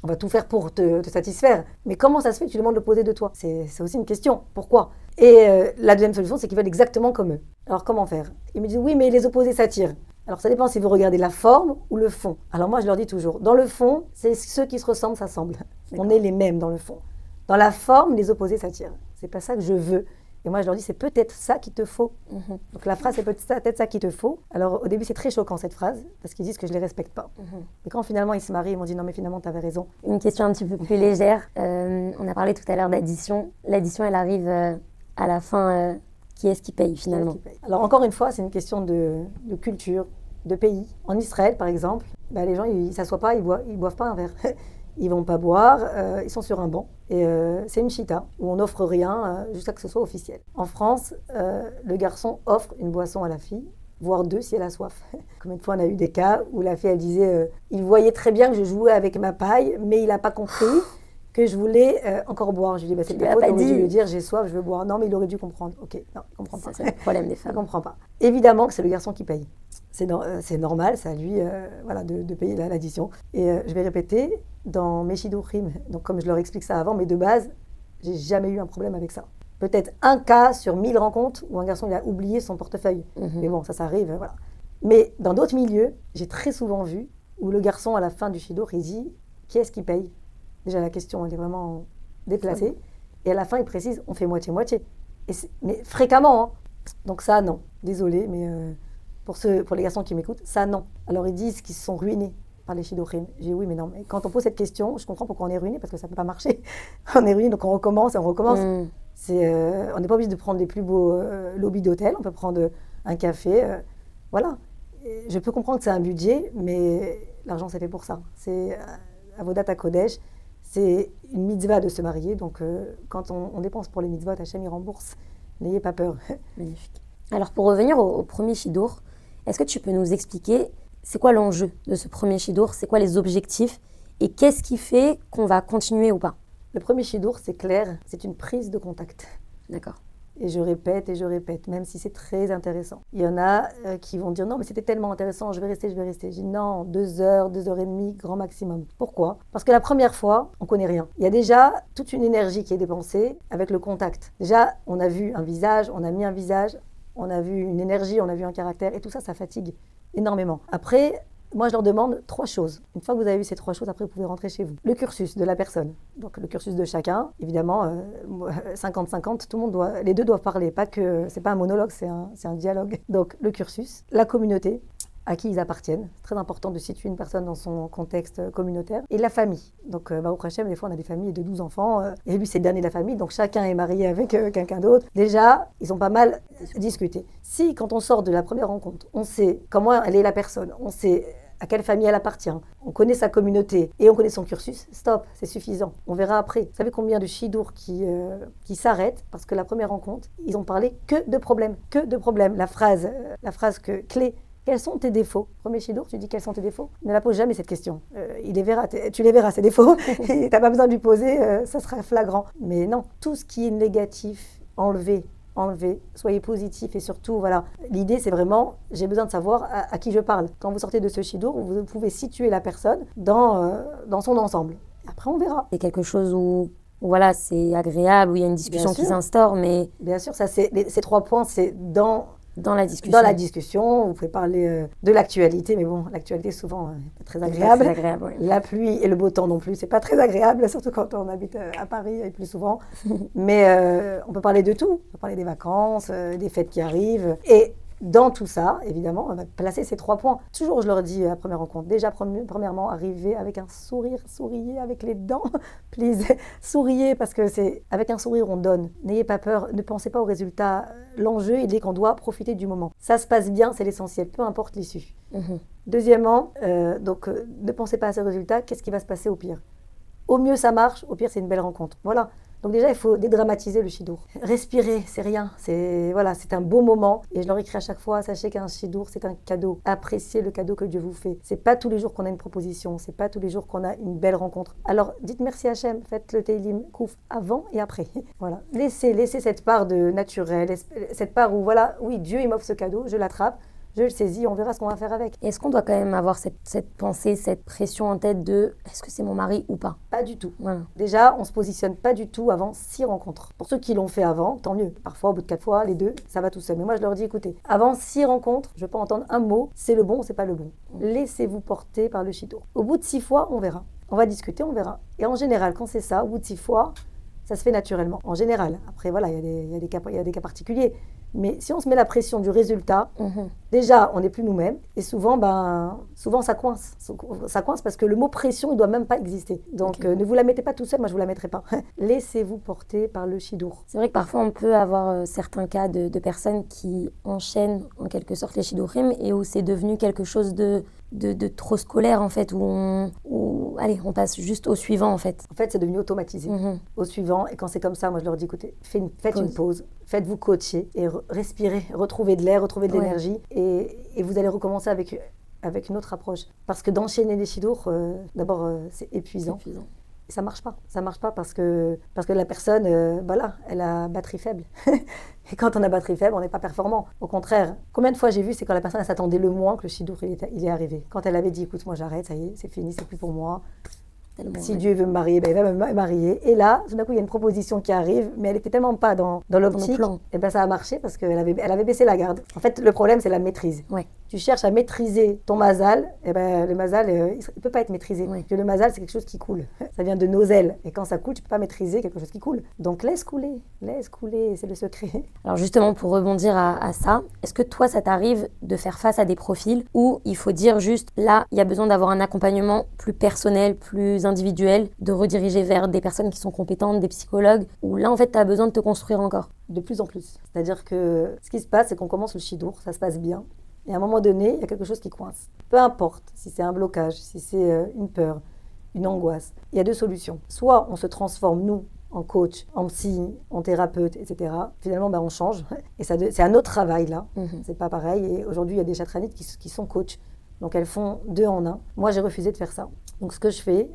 on va tout faire pour te satisfaire. Mais comment ça se fait que tu demandes l'opposé de toi? C'est aussi une question. Pourquoi? Et la deuxième solution, c'est qu'ils veulent exactement comme eux. Alors, comment faire? Ils me disent, oui, mais les opposés s'attirent. Alors, ça dépend si vous regardez la forme ou le fond. Alors, moi, je leur dis toujours, dans le fond, c'est ceux qui se ressemblent s'assemblent. On est les mêmes dans le fond. Dans la forme, les opposés s'attirent. C'est pas ça que je veux. Et moi, je leur dis, c'est peut-être ça qu'il te faut. Donc, la phrase, c'est peut-être ça qu'il te faut. Alors, au début, c'est très choquant, cette phrase, parce qu'ils disent que je les respecte pas. Et quand finalement, ils se marient, ils m'ont dit, non, mais finalement, tu avais raison. Une question un petit peu plus légère. On a parlé tout à l'heure d'addition. L'addition, elle arrive à la fin. Qui est-ce qui paye, finalement? Alors, encore une fois, c'est une question de culture, de pays. En Israël, par exemple, les gens, ils ne s'assoient pas, ils boivent pas un verre. Ils vont pas boire, ils sont sur un banc. Et c'est une chita, où on n'offre rien jusqu'à que ce soit officiel. En France, le garçon offre une boisson à la fille, voire 2 si elle a soif. Combien de fois on a eu des cas où la fille, elle disait il voyait très bien que je jouais avec ma paille, mais il n'a pas compris que je voulais encore boire. Je lui dis, c'est ta faute, on aurait dû lui dire j'ai soif, je veux boire. Non, mais il aurait dû comprendre. Ok, non, il ne comprend pas. C'est le problème des femmes. Il ne comprend pas. Évidemment que c'est le garçon qui paye. C'est normal, c'est à lui de payer l'addition. Et je vais répéter, dans mes Shidurim, donc comme je leur explique ça avant, mais de base, j'ai jamais eu un problème avec ça. Peut-être un cas sur 1000 rencontres où un garçon il a oublié son portefeuille. Mais bon, ça arrive, voilà. Mais dans d'autres milieux, j'ai très souvent vu où le garçon, à la fin du shidur, il dit « Qui est-ce qui paye ?» Déjà, la question, elle est vraiment déplacée. Et à la fin, il précise « On fait moitié-moitié. » Mais fréquemment, hein. Donc ça, non. Désolée, mais pour les garçons qui m'écoutent, ça, non. Alors, ils disent qu'ils se sont ruinés par les shidurim. J'ai dit oui, mais non. Mais quand on pose cette question, je comprends pourquoi on est ruiné, parce que ça ne peut pas marcher. On est ruiné, donc on recommence et on recommence. On n'est pas obligé de prendre les plus beaux lobbies d'hôtel. On peut prendre un café. Voilà. Et je peux comprendre que c'est un budget, mais l'argent, c'est fait pour ça. C'est Avodat HaKodesh. C'est une mitzvah de se marier. Donc, quand on dépense pour les mitzvot, Hachem, il rembourse. N'ayez pas peur. Magnifique. Alors, pour revenir au premier shidur, est-ce que tu peux nous expliquer c'est quoi l'enjeu de ce premier shidur? C'est quoi les objectifs? Et qu'est-ce qui fait qu'on va continuer ou pas? Le premier shidur, c'est clair, c'est une prise de contact. D'accord. Et je répète, même si c'est très intéressant. Il y en a qui vont dire non, mais c'était tellement intéressant, je vais rester. Je dis non, 2 heures, 2 heures et demie, grand maximum. Pourquoi? Parce que la première fois, on ne connaît rien. Il y a déjà toute une énergie qui est dépensée avec le contact. Déjà, on a vu un visage, on a mis un visage, on a vu une énergie, on a vu un caractère, et tout ça, ça fatigue énormément. Après, moi, je leur demande 3 choses. Une fois que vous avez vu ces 3 choses, après, vous pouvez rentrer chez vous. Le cursus de la personne. Donc, le cursus de chacun, évidemment, 50-50, tout le monde les deux doivent parler. Pas que, c'est pas un monologue, c'est un dialogue. Donc, le cursus, la communauté, à qui ils appartiennent. C'est très important de situer une personne dans son contexte communautaire. Et la famille. Donc, au Hachem, des fois, on a des familles de 12 enfants. Et lui, c'est le dernier de la famille. Donc, chacun est marié avec quelqu'un d'autre. Déjà, ils ont pas mal discuté. Si, quand on sort de la première rencontre, on sait comment elle est la personne, on sait à quelle famille elle appartient, on connaît sa communauté et on connaît son cursus, stop, c'est suffisant. On verra après. Vous savez combien de shidur qui s'arrêtent parce que la première rencontre, ils ont parlé que de problèmes. La phrase clé, quels sont tes défauts? Premier shidur, tu dis quels sont tes défauts? Ne la pose jamais cette question. Tu les verras, ces défauts. Tu n'as pas besoin de lui poser, ça sera flagrant. Mais non, tout ce qui est négatif, enlevé, soyez positif et surtout, voilà. L'idée, c'est vraiment, j'ai besoin de savoir à qui je parle. Quand vous sortez de ce shidur, vous pouvez situer la personne dans son ensemble. Après, on verra. C'est quelque chose où voilà, c'est agréable, où il y a une discussion qui s'instaure, mais... Bien sûr, ça, ces 3 points, c'est dans la discussion. Dans la discussion, vous pouvez parler de l'actualité, mais bon, l'actualité, souvent, pas très agréable. Pas très agréable, oui. La pluie et le beau temps non plus, c'est pas très agréable, surtout quand on habite à Paris et plus souvent. Mais on peut parler de tout. On peut parler des vacances, des fêtes qui arrivent. Et dans tout ça, évidemment, on va placer ces 3 points. Toujours, je leur dis à la première rencontre, déjà, premièrement, arriver avec un sourire, souriez avec les dents, please, souriez, parce que c'est avec un sourire, on donne. N'ayez pas peur, ne pensez pas au résultat. L'enjeu, il est qu'on doit profiter du moment. Ça se passe bien, c'est l'essentiel, peu importe l'issue. Deuxièmement, ne pensez pas à ce résultat, qu'est-ce qui va se passer au pire? Au mieux, ça marche, au pire, c'est une belle rencontre. Voilà. Donc déjà, il faut dédramatiser le shidur. Respirer, c'est rien. C'est un beau moment. Et je leur écris à chaque fois, sachez qu'un shidur, c'est un cadeau. Appréciez le cadeau que Dieu vous fait. C'est pas tous les jours qu'on a une proposition. C'est pas tous les jours qu'on a une belle rencontre. Alors, dites merci Hachem. Faites le Teilim Kouf avant et après. Voilà. Laissez cette part de naturel, cette part où, voilà, oui, Dieu, il m'offre ce cadeau, je l'attrape. Je le saisis, on verra ce qu'on va faire avec. Est-ce qu'on doit quand même avoir cette pensée, cette pression en tête de est-ce que c'est mon mari ou pas? Pas du tout. Voilà. Déjà, on ne se positionne pas du tout avant 6 rencontres. Pour ceux qui l'ont fait avant, tant mieux. Parfois, au bout de 4 fois, les 2, ça va tout seul. Mais moi, je leur dis, écoutez, avant 6 rencontres, je ne veux pas entendre un mot, c'est le bon ou c'est pas le bon. Laissez-vous porter par le shidur. Au bout de 6 fois, on verra. On va discuter, on verra. Et en général, quand c'est ça, au bout de 6 fois, ça se fait naturellement. En général. Après, voilà, il y a des cas particuliers. Mais si on se met la pression du résultat, déjà, on n'est plus nous-mêmes. Et souvent, ça coince. Ça coince parce que le mot pression, il ne doit même pas exister. Donc, ne vous la mettez pas tout seul, moi, je ne vous la mettrai pas. Laissez-vous porter par le shidur. C'est vrai que parfois, on peut avoir certains cas de personnes qui enchaînent en quelque sorte les shidurim et où c'est devenu quelque chose de trop scolaire, en fait, où on passe juste au suivant, en fait. En fait, c'est devenu automatisé. Au suivant. Et quand c'est comme ça, moi, je leur dis, écoutez, faites une pause. Faites-vous coacher et respirez, retrouvez de l'air, retrouvez de l'énergie et vous allez recommencer avec une autre approche. Parce que d'enchaîner les shidur, d'abord, c'est épuisant. Et ça marche pas. Ça marche pas parce que la personne, elle a batterie faible. Et quand on a batterie faible, on n'est pas performant. Au contraire, combien de fois j'ai vu, c'est quand la personne elle s'attendait le moins que le shidur il est arrivé. Quand elle avait dit, écoute, moi j'arrête, ça y est, c'est fini, c'est plus pour moi. Tellement, Si ouais. Dieu veut me marier, ben, il va me marier. Et là, tout d'un coup, il y a une proposition qui arrive, mais elle était tellement pas dans l'optique. plan. Et ben, ça a marché parce qu'elle avait baissé la garde. En fait, le problème, c'est la maîtrise. Ouais. Tu cherches à maîtriser ton mazal, et ben, le mazal, il ne peut pas être maîtrisé. Ouais. Parce que le mazal, c'est quelque chose qui coule. Ça vient de nos ailes. Et quand ça coule, tu ne peux pas maîtriser quelque chose qui coule. Donc, laisse couler, c'est le secret. Alors justement, pour rebondir à ça, est-ce que toi, ça t'arrive de faire face à des profils où il faut dire juste, là, il y a besoin d'avoir un accompagnement plus personnel, plus individuel, de rediriger vers des personnes qui sont compétentes, des psychologues, où là, en fait, tu as besoin de te construire encore? De plus en plus. C'est-à-dire que ce qui se passe, c'est qu'on commence le shidour, ça se passe bien. Et à un moment donné, il y a quelque chose qui coince. Peu importe si c'est un blocage, si c'est une peur, une angoisse. Il y a deux solutions. Soit on se transforme, nous, en coach, en psy, en thérapeute, etc. Finalement, on change. Et c'est un autre travail, là. C'est pas pareil. Et aujourd'hui, il y a des chatranites qui sont coachs. Donc, elles font 2 en 1. Moi, j'ai refusé de faire ça. Donc, ce que je fais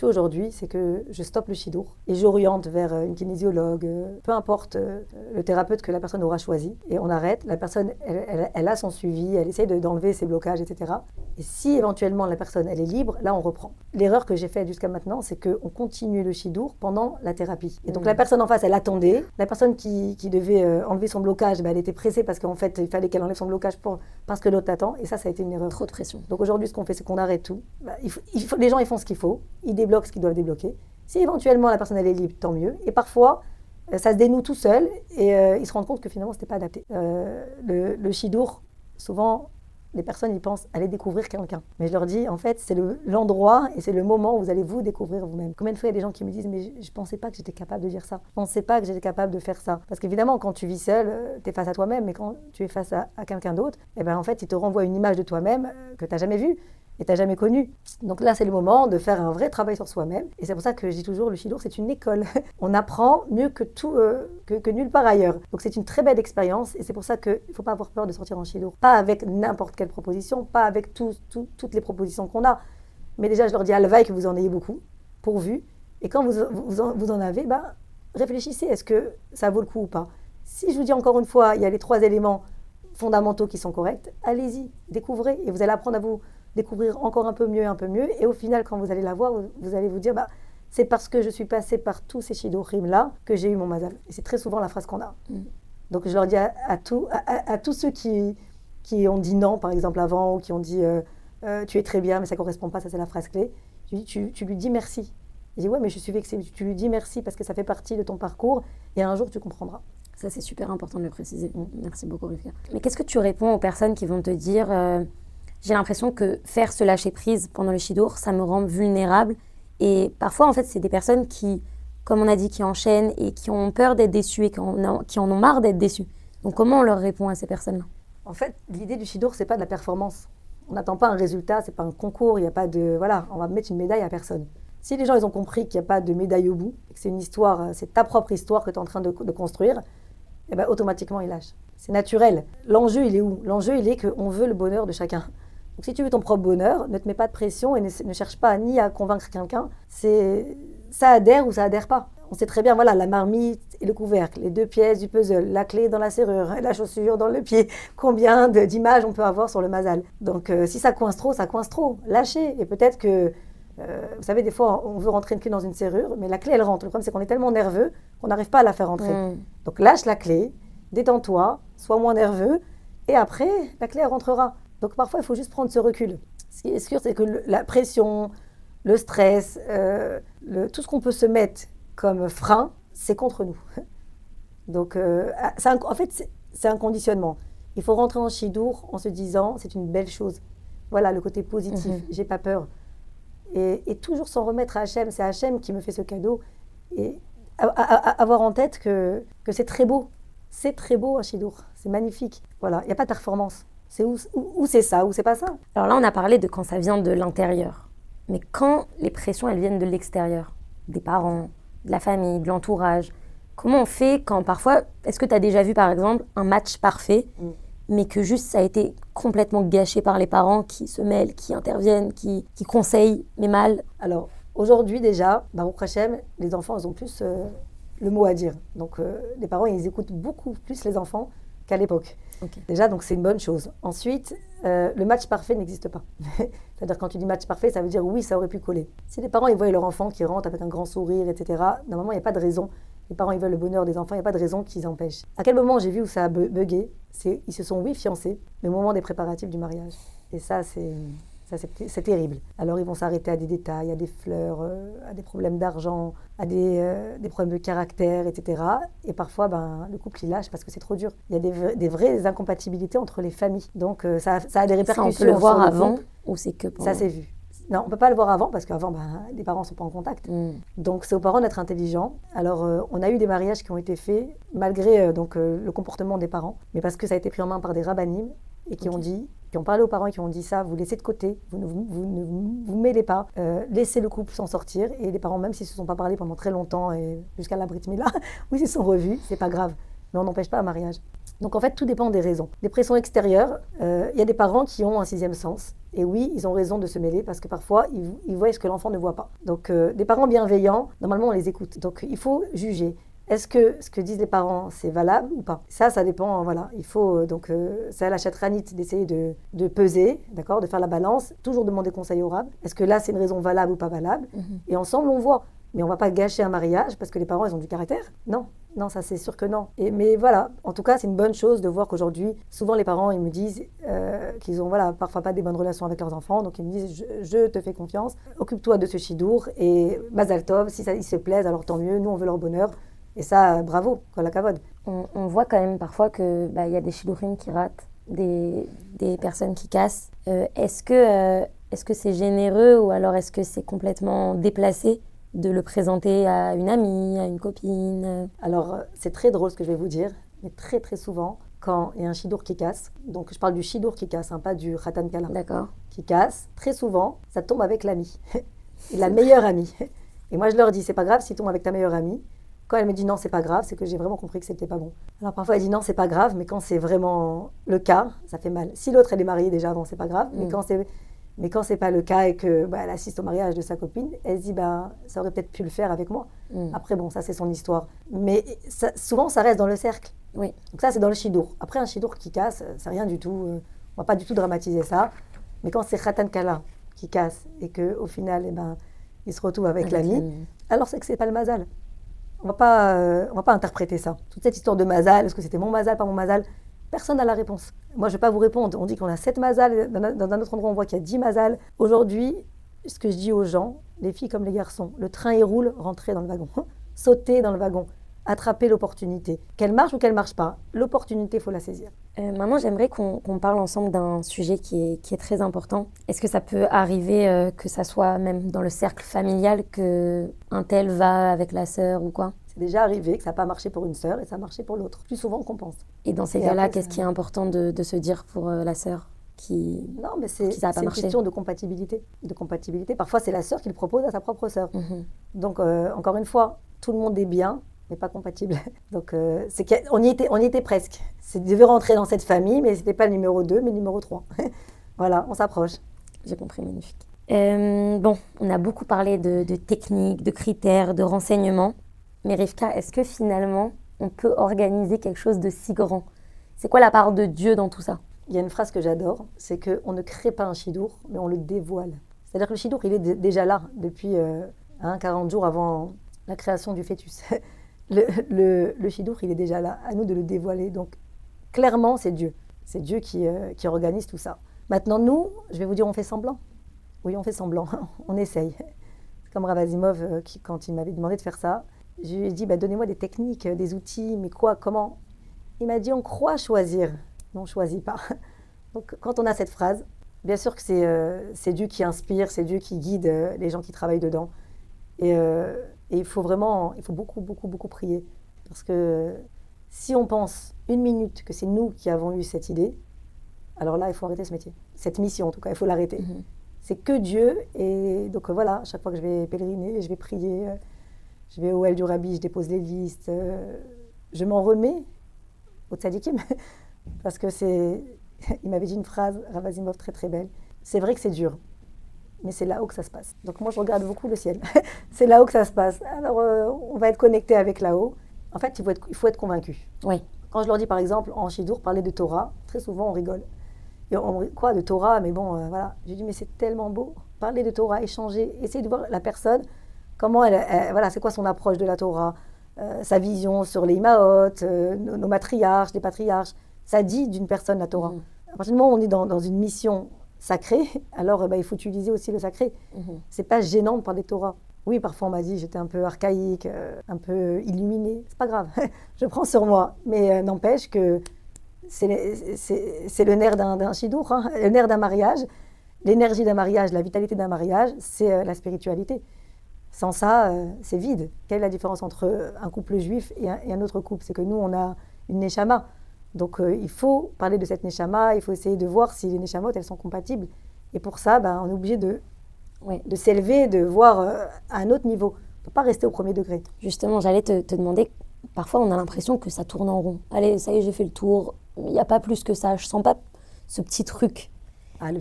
aujourd'hui, c'est que je stoppe le shidour et j'oriente vers une kinésiologue, peu importe le thérapeute que la personne aura choisi. Et on arrête. La personne, elle a son suivi, elle essaye d'enlever ses blocages, etc. Et si éventuellement la personne, elle est libre, là, on reprend. L'erreur que j'ai faite jusqu'à maintenant, c'est qu'on continue le shidour pendant la thérapie. Et donc, la personne en face, elle attendait. La personne qui devait enlever son blocage, elle était pressée parce qu'en fait, il fallait qu'elle enlève son blocage parce que l'autre attend. Et ça a été une erreur. Trop de pression. Donc aujourd'hui, ce qu'on fait, c'est qu'on arrête tout. Les gens, ils font ce qu'il faut. Ils débloquent ce qu'ils doivent débloquer. Si éventuellement la personne elle est libre, tant mieux. Et parfois, ça se dénoue tout seul et ils se rendent compte que finalement, ce n'était pas adapté. Le shidour, souvent, les personnes ils pensent aller découvrir quelqu'un. Mais je leur dis, en fait, c'est l'endroit et c'est le moment où vous allez vous découvrir vous-même. Combien de fois il y a des gens qui me disent, mais je ne pensais pas que j'étais capable de dire ça. Je ne pensais pas que j'étais capable de faire ça. Parce qu'évidemment, quand tu vis seul, tu es face à toi-même. Mais quand tu es face à quelqu'un d'autre, eh ben, en fait, il te renvoie une image de toi-même que tu n'as jamais vue et tu n'as jamais connu. Donc là, c'est le moment de faire un vrai travail sur soi-même. Et c'est pour ça que je dis toujours, le shidour, c'est une école. On apprend mieux que tout, que nulle part ailleurs. Donc c'est une très belle expérience. Et c'est pour ça qu'il ne faut pas avoir peur de sortir en shidour. Pas avec n'importe quelle proposition, pas avec toutes les propositions qu'on a. Mais déjà, je leur dis à l'veille que vous en ayez beaucoup, pourvu. Et quand vous en avez, réfléchissez, est-ce que ça vaut le coup ou pas? Si je vous dis encore une fois, il y a les 3 éléments fondamentaux qui sont corrects, allez-y, découvrez. Et vous allez apprendre à vous découvrir encore un peu mieux. Et au final, quand vous allez la voir, vous allez vous dire, c'est parce que je suis passée par tous ces shidorim-là que j'ai eu mon mazal. Et c'est très souvent la phrase qu'on a. Donc je leur dis à tous ceux qui ont dit non, par exemple, avant, ou qui ont dit tu es très bien, mais ça ne correspond pas, ça c'est la phrase clé. Je dis, tu lui dis merci. Je dis, ouais, mais je suis vexée. Tu lui dis merci parce que ça fait partie de ton parcours et un jour tu comprendras. Ça, c'est super important de le préciser. Merci beaucoup, Rivka. Mais qu'est-ce que tu réponds aux personnes qui vont te dire j'ai l'impression que faire ce lâcher-prise pendant le shidour, ça me rend vulnérable. Et parfois, en fait, c'est des personnes qui, comme on a dit, qui enchaînent et qui ont peur d'être déçues et qui en ont marre d'être déçues. Donc, comment on leur répond à ces personnes-là? En fait, l'idée du shidour, c'est pas de la performance. On n'attend pas un résultat, c'est pas un concours, il n'y a pas de... Voilà, on va mettre une médaille à personne. Si les gens, ils ont compris qu'il n'y a pas de médaille au bout, que c'est une histoire, c'est ta propre histoire que tu es en train de construire, eh ben, automatiquement, ils lâchent. C'est naturel. L'enjeu, il est où? L'enjeu, il est qu'on veut le bonheur de chacun. Donc, si tu veux ton propre bonheur, ne te mets pas de pression et ne cherche pas ni à convaincre quelqu'un. Ça adhère ou ça adhère pas. On sait très bien, voilà, la marmite et le couvercle, les 2 pièces du puzzle, la clé dans la serrure, la chaussure dans le pied. Combien d'images on peut avoir sur le mazal? Donc, si ça coince trop, ça coince trop. Lâchez. Et peut-être que, vous savez, des fois, on veut rentrer une clé dans une serrure, mais la clé, elle rentre. Le problème, c'est qu'on est tellement nerveux qu'on n'arrive pas à la faire rentrer. Donc, lâche la clé, détends-toi, sois moins nerveux, et après, la clé, elle rentrera. Donc parfois, il faut juste prendre ce recul. Ce qui est sûr, c'est que la pression, le stress, tout ce qu'on peut se mettre comme frein, c'est contre nous. Donc, en fait, c'est un conditionnement. Il faut rentrer en shidour en se disant, c'est une belle chose. Voilà, le côté positif, j'ai pas peur. Et toujours s'en remettre à Hachem, c'est Hachem qui me fait ce cadeau. Et avoir en tête que c'est très beau. C'est très beau un shidour, c'est magnifique. Voilà, il n'y a pas de performance. C'est où c'est ça, ou c'est pas ça. Alors là, on a parlé de quand ça vient de l'intérieur. Mais quand les pressions, elles viennent de l'extérieur, des parents, de la famille, de l'entourage, comment on fait quand parfois... Est-ce que tu as déjà vu, par exemple, un match parfait, mais que juste ça a été complètement gâché par les parents qui se mêlent, qui interviennent, qui conseillent, mais mal? Alors, aujourd'hui déjà, Baruch Hashem, les enfants, ils ont plus le mot à dire. Donc, les parents, ils écoutent beaucoup plus les enfants qu'à l'époque. Ok. Déjà, donc c'est une bonne chose. Ensuite, le match parfait n'existe pas. C'est-à-dire quand tu dis match parfait, ça veut dire oui, ça aurait pu coller. Si les parents ils voient leur enfant qui rentre avec un grand sourire, etc., normalement, il n'y a pas de raison. Les parents ils veulent le bonheur des enfants, il n'y a pas de raison qu'ils empêchent. À quel moment j'ai vu où ça a bugué, c'est ils se sont, oui, fiancés, mais au moment des préparatifs du mariage. Et ça, c'est terrible. Alors, ils vont s'arrêter à des détails, à des fleurs, à des problèmes d'argent, à des problèmes de caractère, etc. Et parfois, le couple, il lâche parce que c'est trop dur. Il y a des vraies incompatibilités entre les familles. Donc, ça a des répercussions. Ça, on peut le voir avant ou c'est que pendant? Ça, c'est vu. Non, on ne peut pas le voir avant parce qu'avant, les parents ne sont pas en contact. Donc, c'est aux parents d'être intelligents. Alors, on a eu des mariages qui ont été faits malgré le comportement des parents, mais parce que ça a été pris en main par des rabbinim et qui ont parlé aux parents et qui ont dit ça, vous laissez de côté, vous ne vous mêlez pas, laissez le couple s'en sortir. Et les parents, même s'ils ne se sont pas parlé pendant très longtemps, et jusqu'à la Brit Mila, où ils se sont revus, c'est pas grave. Mais on n'empêche pas un mariage. Donc en fait, tout dépend des raisons. Des pressions extérieures, il y a des parents qui ont un sixième sens. Et oui, ils ont raison de se mêler parce que parfois, ils voient ce que l'enfant ne voit pas. Donc des parents bienveillants, normalement, on les écoute. Donc il faut juger. Est-ce que ce que disent les parents, c'est valable ou pas? Ça dépend, voilà. Il faut, c'est à la chatranite d'essayer de peser, d'accord, de faire la balance, toujours demander conseil au rab. Est-ce que là, c'est une raison valable ou pas valable? Et ensemble, on voit. Mais on ne va pas gâcher un mariage parce que les parents, ils ont du caractère. Non, ça, c'est sûr que non. Mais voilà, en tout cas, c'est une bonne chose de voir qu'aujourd'hui, souvent, les parents, ils me disent qu'ils ont, parfois pas des bonnes relations avec leurs enfants. Donc, ils me disent, je te fais confiance, occupe-toi de ce chidour et Mazal Tov, si ça, ils se plaisent, alors tant mieux, nous, on veut leur bonheur. Et ça, bravo, kol hakavod. On voit quand même parfois qu'il y a des shidourim qui ratent, des personnes qui cassent. Est-ce que c'est généreux ou alors est-ce que c'est complètement déplacé de le présenter à une amie, à une copine? Alors, c'est très drôle ce que je vais vous dire, mais très très souvent, quand il y a un shidour qui casse, donc je parle du shidour qui casse, pas du khatan kala, qui casse, très souvent, ça tombe avec l'amie, la meilleure amie. Et moi, je leur dis, c'est pas grave s'il tombe avec ta meilleure amie. Quand elle me dit non, c'est pas grave, c'est que j'ai vraiment compris que c'était pas bon. Alors parfois elle dit non, c'est pas grave, mais quand c'est vraiment le cas, ça fait mal. Si l'autre elle est mariée déjà avant, c'est pas grave, mais quand c'est pas le cas et que elle assiste au mariage de sa copine, elle se dit ça aurait peut-être pu le faire avec moi. Après bon, ça c'est son histoire. Mais souvent ça reste dans le cercle. Oui. Donc ça c'est dans le shidour. Après un shidour qui casse, c'est rien du tout. On va pas du tout dramatiser ça. Mais quand c'est khatan kala qui casse et que au final il se retrouve avec l'ami, alors c'est que c'est pas le mazal. On va pas interpréter ça. Toute cette histoire de mazal, est-ce que c'était mon mazal, pas mon mazal? Personne n'a la réponse. Moi, je ne vais pas vous répondre. On dit qu'on a 7 mazal, dans un autre endroit, on voit qu'il y a 10 mazal. Aujourd'hui, ce que je dis aux gens, les filles comme les garçons, le train il roule, rentrez dans le wagon. Sautez dans le wagon. Attrapez l'opportunité. Qu'elle marche ou qu'elle ne marche pas, l'opportunité, il faut la saisir. Maintenant, j'aimerais qu'on parle ensemble d'un sujet qui est très important. Est-ce que ça peut arriver que ça soit même dans le cercle familial qu'un tel va avec la sœur ou quoi? C'est déjà arrivé que ça n'a pas marché pour une sœur et ça a marché pour l'autre, plus souvent qu'on pense. Et dans ces cas-là, qu'est-ce qui est important de se dire pour la sœur Non, mais c'est une question de compatibilité. Parfois, c'est la sœur qui le propose à sa propre sœur. Donc, encore une fois, tout le monde est bien, mais pas compatible. Donc, on y était presque. C'est devait rentrer dans cette famille, mais ce n'était pas le numéro 2, mais le numéro 3. Voilà, on s'approche. J'ai compris, magnifique. On a beaucoup parlé de techniques, de critères, de renseignements. Mais Rivka, est-ce que finalement, on peut organiser quelque chose de si grand? C'est quoi la part de Dieu dans tout ça? Il y a une phrase que j'adore, c'est qu'on ne crée pas un shidour, mais on le dévoile. C'est-à-dire que le shidour, il est déjà là, depuis 40 jours avant la création du fœtus. Le shidour, il est déjà là, à nous de le dévoiler. Donc, clairement, c'est Dieu. C'est Dieu qui organise tout ça. Maintenant, nous, je vais vous dire, on fait semblant. Oui, on fait semblant, on essaye. C'est comme Rav Asimov, quand il m'avait demandé de faire ça, je lui ai dit, donnez-moi des techniques, des outils, mais quoi, comment? Il m'a dit, on croit choisir, mais on ne choisit pas. Donc, quand on a cette phrase, bien sûr que c'est Dieu qui inspire, c'est Dieu qui guide les gens qui travaillent dedans. Et il faut beaucoup, beaucoup, beaucoup prier. Parce que si on pense une minute que c'est nous qui avons eu cette idée, alors là, il faut arrêter ce métier. Cette mission, en tout cas, il faut l'arrêter. C'est que Dieu. Et donc voilà, chaque fois que je vais pèleriner, je vais prier, je vais au El du Rabbi, je dépose les listes, je m'en remets au tzadikim. Parce que il m'avait dit une phrase, Rav Asimov, très très belle. C'est vrai que c'est dur, mais c'est là-haut que ça se passe. Donc moi, je regarde beaucoup le ciel. C'est là-haut que ça se passe. Alors, on va être connecté avec là-haut. En fait, il faut être convaincu. Oui. Quand je leur dis par exemple en Chidour, parler de Torah, très souvent on rigole. Et quoi, de Torah, mais bon, voilà. Je dis mais c'est tellement beau. Parler de Torah, échanger, essayer de voir la personne, comment voilà, c'est quoi son approche de la Torah, sa vision sur les Imaot, nos matriarches, les patriarches. Ça dit d'une personne la Torah. À partir du moment où on est dans une mission sacrée, alors il faut utiliser aussi le sacré. C'est pas gênant de parler de Torah. Oui, parfois on m'a dit que j'étais un peu archaïque, un peu illuminée. C'est pas grave, je prends sur moi. Mais n'empêche que c'est le nerf d'un chidour, hein, le nerf d'un mariage. L'énergie d'un mariage, la vitalité d'un mariage, c'est la spiritualité. Sans ça, c'est vide. Quelle est la différence entre un couple juif et un autre couple? C'est que nous, on a une neshama. Donc, il faut parler de cette neshama, il faut essayer de voir si les neshamot, elles sont compatibles. Et pour ça, on est obligé de s'élever, de voir à un autre niveau. On ne peut pas rester au premier degré. Justement, j'allais te demander, parfois on a l'impression que ça tourne en rond. Allez, ça y est, j'ai fait le tour. Il n'y a pas plus que ça. Je ne sens pas ce petit truc.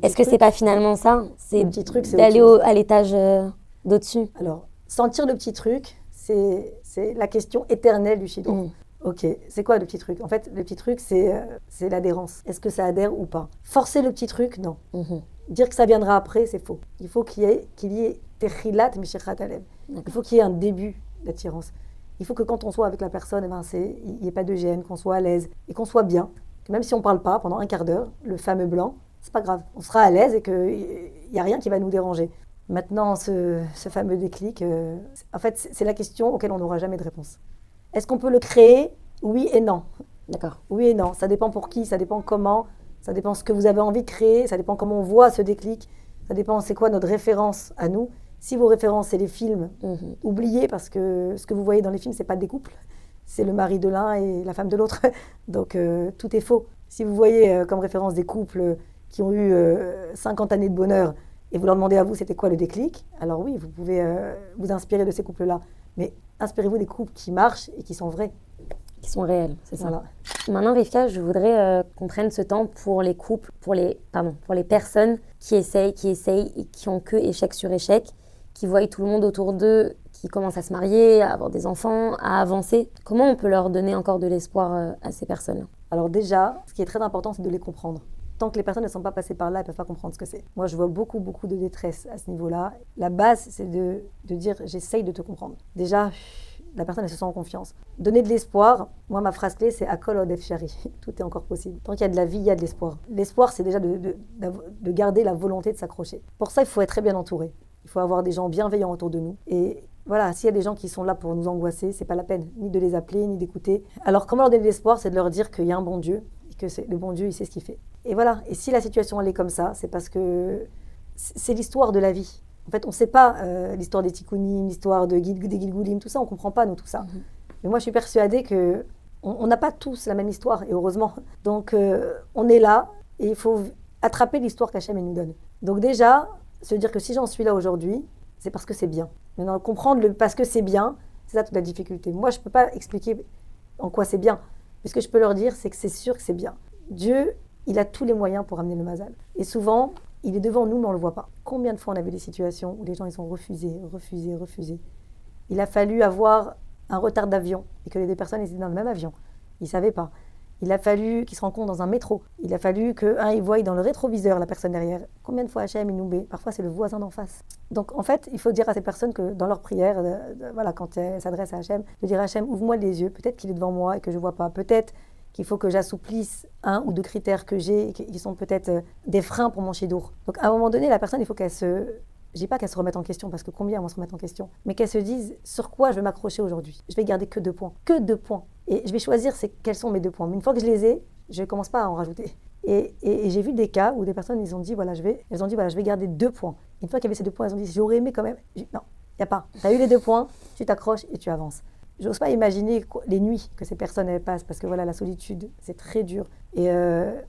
Est-ce que ce n'est pas finalement ça? C'est le petit truc, c'est d'aller à l'étage d'au-dessus. Alors, sentir le petit truc, c'est la question éternelle du Shidour. Ok, c'est quoi le petit truc? En fait, le petit truc, c'est l'adhérence. Est-ce que ça adhère ou pas? Forcer le petit truc, non. Dire que ça viendra après, c'est faux. Il faut qu'il y ait Techilat Mishichat Alev. Il faut qu'il y ait un début d'attirance. Il faut que quand on soit avec la personne, il n'y ait pas de gêne, qu'on soit à l'aise et qu'on soit bien. Même si on ne parle pas pendant un quart d'heure, le fameux blanc, c'est pas grave. On sera à l'aise et qu'il n'y a rien qui va nous déranger. Maintenant, ce fameux déclic, en fait, c'est la question auquel on n'aura jamais de réponse. Est-ce qu'on peut le créer? Oui et non. D'accord. Oui et non. Ça dépend pour qui, ça dépend comment, ça dépend ce que vous avez envie de créer, ça dépend comment on voit ce déclic, ça dépend c'est quoi notre référence à nous. Si vos références, c'est les films, oubliez parce que ce que vous voyez dans les films, c'est pas des couples. C'est le mari de l'un et la femme de l'autre. Donc, tout est faux. Si vous voyez comme référence des couples qui ont eu 50 années de bonheur et vous leur demandez à vous c'était quoi le déclic, alors oui, vous pouvez vous inspirer de ces couples-là. Mais inspirez-vous des couples qui marchent et qui sont vrais. Qui sont réels, c'est ça. Voilà. Maintenant, Rivka, je voudrais qu'on prenne ce temps pour les couples, pour les personnes qui essayent et qui ont que échec sur échec, qui voient tout le monde autour d'eux, qui commencent à se marier, à avoir des enfants, à avancer. Comment on peut leur donner encore de l'espoir à ces personnes? Alors déjà, ce qui est très important, c'est de les comprendre. Tant que les personnes ne sont pas passées par là, elles ne peuvent pas comprendre ce que c'est. Moi, je vois beaucoup de détresse à ce niveau-là. La base, c'est de dire « j'essaye de te comprendre ». Déjà, la personne, elle se sent en confiance. Donner de l'espoir, moi, ma phrase clé, c'est « Akol od efshari ». Tout est encore possible. Tant qu'il y a de la vie, il y a de l'espoir. L'espoir, c'est déjà de garder la volonté de s'accrocher. Pour ça, il faut être très bien entouré. Il faut avoir des gens bienveillants autour de nous. Et voilà, s'il y a des gens qui sont là pour nous angoisser, c'est pas la peine ni de les appeler, ni d'écouter. Alors, comment leur donner de l'espoir? C'est de leur dire qu'il y a un bon Dieu, et que le bon Dieu, il sait ce qu'il fait. Et voilà, et si la situation elle est comme ça, c'est parce que c'est l'histoire de la vie. En fait, on ne sait pas l'histoire des tikkunim, l'histoire des Gilgulim, tout ça, on ne comprend pas, nous, tout ça. Mais moi, je suis persuadée qu'on n'a pas tous la même histoire, et heureusement. Donc, on est là, et il faut attraper l'histoire qu'Hachem nous donne. Donc déjà, se dire que si j'en suis là aujourd'hui, c'est parce que c'est bien. Maintenant, comprendre le parce que c'est bien, c'est ça toute la difficulté. Moi, je ne peux pas expliquer en quoi c'est bien. Mais ce que je peux leur dire, c'est que c'est sûr que c'est bien. Dieu, il a tous les moyens pour amener le mazal. Et souvent, il est devant nous, mais on ne le voit pas. Combien de fois on a vu des situations où les gens ils ont refusé. Il a fallu avoir un retard d'avion et que les deux personnes étaient dans le même avion. Ils ne savaient pas. Il a fallu qu'ils se rencontrent dans un métro. Il a fallu qu'un, il voie dans le rétroviseur la personne derrière. Combien de fois Hachem, Inoumbé? Parfois, c'est le voisin d'en face. Donc, en fait, il faut dire à ces personnes que dans leur prière, voilà, quand elles s'adressent à Hachem, de dire à Hachem, ouvre-moi les yeux. Peut-être qu'il est devant moi et que je ne vois pas. Peut-être qu'il faut que j'assouplisse un ou deux critères que j'ai, qui sont peut-être des freins pour mon chidour. Donc, à un moment donné, la personne, il faut qu'elle se... Je dis pas qu'elle se remette en question, parce que combien vont se remettre en question, mais qu'elle se dise sur quoi je vais m'accrocher aujourd'hui. Je vais garder que 2 points. Que 2 points. Et je vais choisir quels sont mes 2 points. Mais une fois que je les ai, je ne commence pas à en rajouter. Et j'ai vu des cas où des personnes, elles ont dit, voilà, je vais garder 2 points. Une fois qu'il y avait ces 2 points, elles ont dit, j'aurais aimé quand même. Non, il n'y a pas. Tu as eu les 2 points, tu t'accroches et tu avances. Je n'ose pas imaginer les nuits que ces personnes elles passent, parce que voilà, la solitude, c'est très dur. Et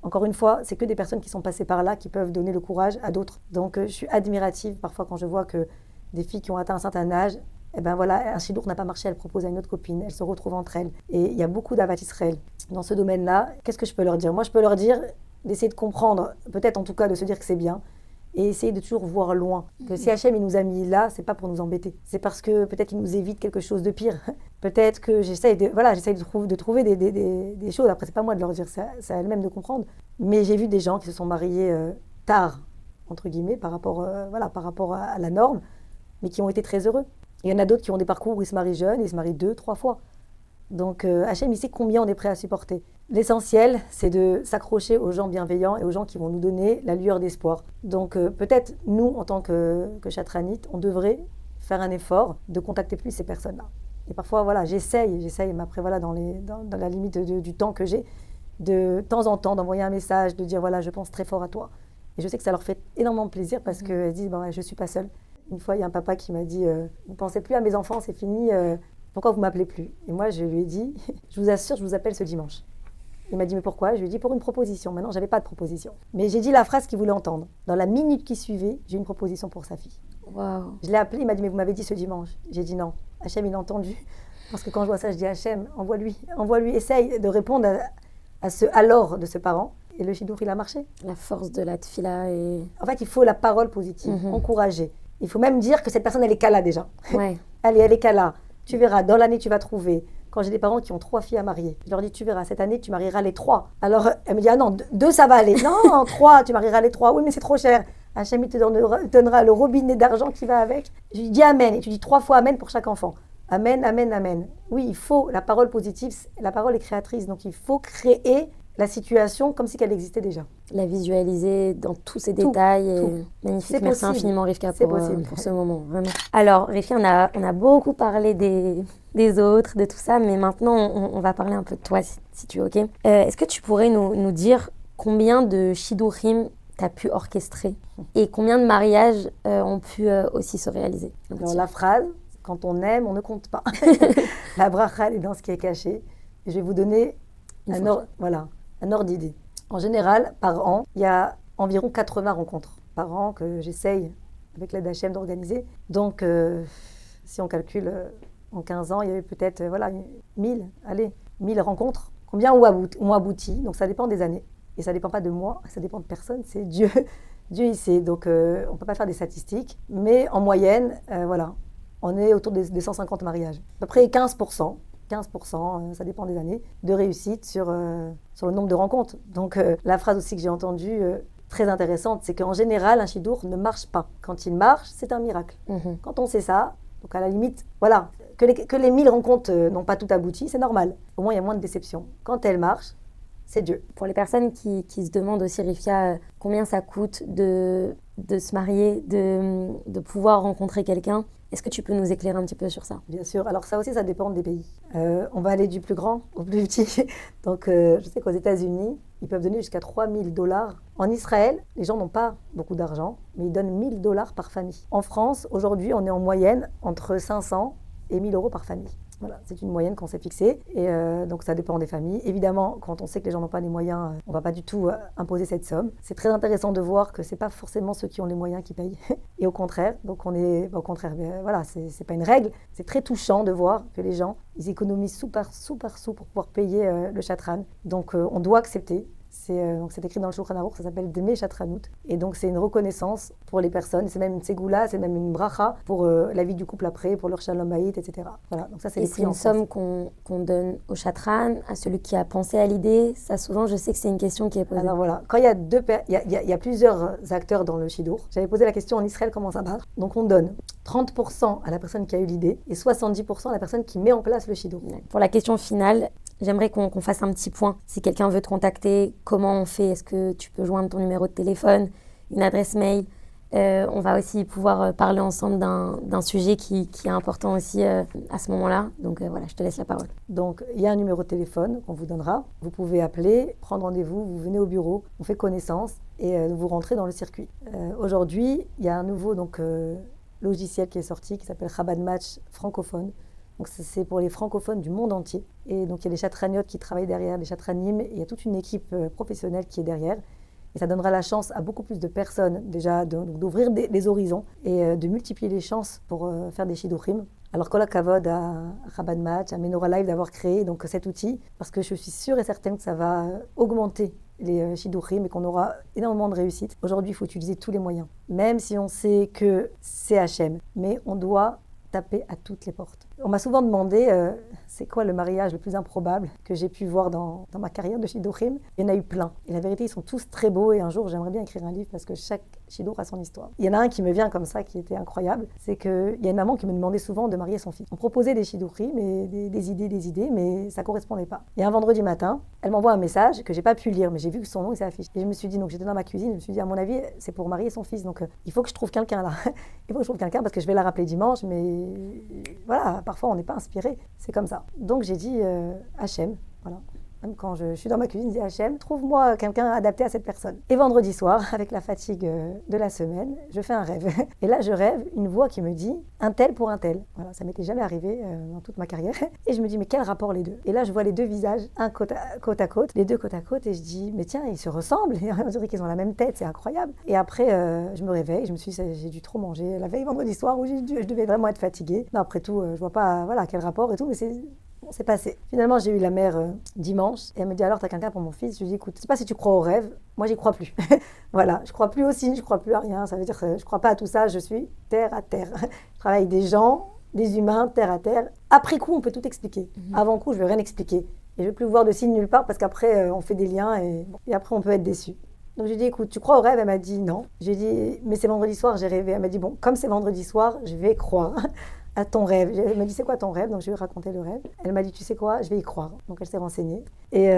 encore une fois, c'est que des personnes qui sont passées par là qui peuvent donner le courage à d'autres. Donc, je suis admirative parfois quand je vois que des filles qui ont atteint un certain âge, eh ben voilà, un chidour n'a pas marché, elle propose à une autre copine, elles se retrouvent entre elles. Et il y a beaucoup d'Avat Israël dans ce domaine-là. Qu'est-ce que je peux leur dire? Moi, je peux leur dire d'essayer de comprendre, peut-être en tout cas de se dire que c'est bien, et essayer de toujours voir loin. Que si Hachem il nous a mis là, c'est pas pour nous embêter. C'est parce que peut-être il nous évite quelque chose de pire. Peut-être que j'essaye de trouver des choses. Après, c'est pas moi de leur dire, c'est à elles-mêmes de comprendre. Mais j'ai vu des gens qui se sont mariés tard, entre guillemets, par rapport à la norme, mais qui ont été très heureux. Il y en a d'autres qui ont des parcours où ils se marient jeunes, ils se marient 2, 3 fois. Donc Hachem, il sait combien on est prêt à supporter. L'essentiel, c'est de s'accrocher aux gens bienveillants et aux gens qui vont nous donner la lueur d'espoir. Donc peut-être, nous, en tant que chatranites, on devrait faire un effort de contacter plus ces personnes-là. Et parfois, voilà, j'essaye, mais après, voilà, dans la limite du temps que j'ai, de temps en temps, d'envoyer un message, de dire, voilà, je pense très fort à toi. Et je sais que ça leur fait énormément plaisir parce qu'elles disent, bah, ouais, je ne suis pas seule. Une fois, il y a un papa qui m'a dit, vous ne pensez plus à mes enfants, c'est fini, pourquoi vous ne m'appelez plus? Et moi, je lui ai dit, je vous assure, je vous appelle ce dimanche. Il m'a dit, mais pourquoi? Je lui ai dit, pour une proposition. Maintenant, je n'avais pas de proposition. Mais j'ai dit la phrase qu'il voulait entendre. Dans la minute qui suivait, j'ai une proposition pour sa fille. Wow. Je l'ai appelé, il m'a dit, mais vous m'avez dit ce dimanche. J'ai dit non. Hachem, il a entendu. Parce que quand je vois ça, je dis, Hachem, envoie-lui, essaye de répondre à ce alors de ce parent. Et le chidour, il a marché. La force de la tfila et... En fait, il faut la parole positive, encourager. Il faut même dire que cette personne, elle est Kala déjà. Ouais. Allez, elle est Kala. Tu verras, dans l'année, tu vas trouver. Quand j'ai des parents qui ont 3 filles à marier, je leur dis, tu verras, cette année, tu marieras les 3. Alors, elle me dit, ah non, 2, ça va aller. Non, 3, tu marieras les 3. Oui, mais c'est trop cher. Hachem, il te donnera le robinet d'argent qui va avec. Je lui dis Amen. Et tu dis 3 fois Amen pour chaque enfant. Amen, Amen, Amen. Oui, il faut, la parole positive, la parole est créatrice. Donc, il faut créer la situation comme si elle existait déjà. La visualiser dans tous ses détails. Et... Magnifique. C'est Merci possible. infiniment, Rivka, pour ce moment. Vraiment. Alors, Rivka, on a beaucoup parlé des autres, de tout ça, mais maintenant, on va parler un peu de toi, si tu es OK. Est-ce que tu pourrais nous dire combien de shidurim tu as pu orchestrer et combien de mariages ont pu aussi se réaliser? Alors, la phrase, quand on aime, on ne compte pas. La bracha, elle est dans ce qui est caché. Et je vais vous donner un ordre d'idée. En général, par an, il y a environ 80 rencontres par an que j'essaye, avec l'aide d'Hachem, d'organiser. Donc, si on calcule en 15 ans, il y avait peut-être 1000 rencontres. Combien ont abouti? Donc, ça dépend des années. Et ça ne dépend pas de moi, ça dépend de personne, c'est Dieu. Dieu, il sait. Donc, on ne peut pas faire des statistiques. Mais en moyenne, on est autour des 150 mariages. À peu près 15%, ça dépend des années, de réussite sur le nombre de rencontres. Donc, la phrase aussi que j'ai entendue, très intéressante, c'est qu'en général, un chidour ne marche pas. Quand il marche, c'est un miracle. Quand on sait ça, donc à la limite, voilà, que les 1000 rencontres n'ont pas tout abouti, c'est normal. Au moins, il y a moins de déception. Quand elles marchent, c'est Dieu. Pour les personnes qui se demandent aussi, Rivka, combien ça coûte de se marier, de pouvoir rencontrer quelqu'un, est-ce que tu peux nous éclairer un petit peu sur ça? Bien sûr. Alors ça aussi, ça dépend des pays. On va aller du plus grand au plus petit. Donc je sais qu'aux États-Unis, ils peuvent donner jusqu'à $3000. En Israël, les gens n'ont pas beaucoup d'argent, mais ils donnent $1000 par famille. En France, aujourd'hui, on est en moyenne entre 500 et 1000 euros par famille. Voilà, c'est une moyenne qu'on s'est fixée et donc ça dépend des familles. Évidemment, quand on sait que les gens n'ont pas les moyens, on ne va pas du tout imposer cette somme. C'est très intéressant de voir que ce n'est pas forcément ceux qui ont les moyens qui payent. Et au contraire, voilà, c'est pas une règle. C'est très touchant de voir que les gens, ils économisent sous par sous pour pouvoir payer le chatran. Donc on doit accepter. C'est écrit dans le Shulchan Aruch, ça s'appelle Dmei Shatranout. Et donc c'est une reconnaissance pour les personnes, c'est même une ségoula, c'est même une bracha pour la vie du couple après, pour leur shalom bayit, etc. Voilà, donc ça c'est et c'est une somme qu'on donne au chatran, à celui qui a pensé à l'idée. Ça souvent, je sais que c'est une question qui est posée. Alors voilà, quand il y a plusieurs acteurs dans le shidour, j'avais posé la question en Israël comment ça marche. Donc on donne 30% à la personne qui a eu l'idée et 70% à la personne qui met en place le shidour. Pour la question finale, j'aimerais qu'on fasse un petit point. Si quelqu'un veut te contacter, comment on fait? Est-ce que tu peux joindre ton numéro de téléphone, une adresse mail? On va aussi pouvoir parler ensemble d'un sujet qui est important aussi à ce moment-là. Donc voilà, je te laisse la parole. Donc il y a un numéro de téléphone qu'on vous donnera. Vous pouvez appeler, prendre rendez-vous, vous venez au bureau, on fait connaissance et vous rentrez dans le circuit. Aujourd'hui, il y a un nouveau logiciel qui est sorti qui s'appelle Chabad Match francophone. Donc c'est pour les francophones du monde entier. Et donc il y a des chatraniotes qui travaillent derrière, des chatranim, et il y a toute une équipe professionnelle qui est derrière. Et ça donnera la chance à beaucoup plus de personnes déjà d'ouvrir des horizons et de multiplier les chances pour faire des shidurim. Alors kol hakavod à Chabad Match, à Menorah Live d'avoir créé donc cet outil, parce que je suis sûre et certaine que ça va augmenter les shidduchim et qu'on aura énormément de réussite. Aujourd'hui, il faut utiliser tous les moyens. Même si on sait que c'est Hachem, mais on doit taper à toutes les portes. On m'a souvent demandé c'est quoi le mariage le plus improbable que j'ai pu voir dans ma carrière de shidduchim. Il y en a eu plein. Et la vérité, ils sont tous très beaux et un jour, j'aimerais bien écrire un livre parce que chaque shidduch a son histoire. Il y en a un qui me vient comme ça, qui était incroyable. C'est qu'il y a une maman qui me demandait souvent de marier son fils. On proposait des shidduchim et des idées, mais ça ne correspondait pas. Et un vendredi matin, elle m'envoie un message que j'ai pas pu lire, mais j'ai vu que son nom s'est affiché. Et je me suis dit, donc j'étais dans ma cuisine, je me suis dit, à mon avis, c'est pour marier son fils. Donc il faut que je trouve quelqu'un là. Il faut que je trouve quelqu'un parce que je vais la rappeler dimanche, mais voilà, parfois on n'est pas inspiré. C'est comme ça. Donc j'ai dit Hachem, voilà. Même quand je suis dans ma cuisine, je dis Hachem, trouve-moi quelqu'un adapté à cette personne. Et vendredi soir, avec la fatigue de la semaine, je fais un rêve. Et là, je rêve une voix qui me dit un tel pour un tel. Voilà, ça m'était jamais arrivé dans toute ma carrière. Et je me dis, mais quel rapport les deux? Et là, je vois les deux visages, un côte à côte, les deux côte à côte, et je dis, mais tiens, ils se ressemblent. Et on dirait qu'ils ont la même tête, c'est incroyable. Et après, je me réveille, je me suis dit, j'ai dû trop manger. La veille vendredi soir où je devais vraiment être fatiguée. Non, après tout, je vois pas, voilà, quel rapport et tout, mais c'est passé. Finalement, j'ai eu la mère dimanche et elle me dit alors, t'as quelqu'un pour mon fils? Je lui dis écoute, je sais pas si tu crois aux rêves, moi j'y crois plus. Voilà, je crois plus aux signes, je crois plus à rien. Ça veut dire que je crois pas à tout ça, je suis terre à terre. Je travaille avec des gens, des humains, terre à terre. Après coup, on peut tout expliquer. Avant coup, je veux rien expliquer. Et je veux plus voir de signes nulle part parce qu'après, on fait des liens et après, on peut être déçu. Donc je lui ai dit, écoute, tu crois aux rêves? Elle m'a dit non. J'ai dit, mais c'est vendredi soir, j'ai rêvé. Elle m'a dit, bon, comme c'est vendredi soir, je vais croire à ton rêve. Elle m'a dit, c'est quoi ton rêve? Donc je lui ai raconté le rêve. Elle m'a dit, tu sais quoi? Je vais y croire. Donc elle s'est renseignée. Et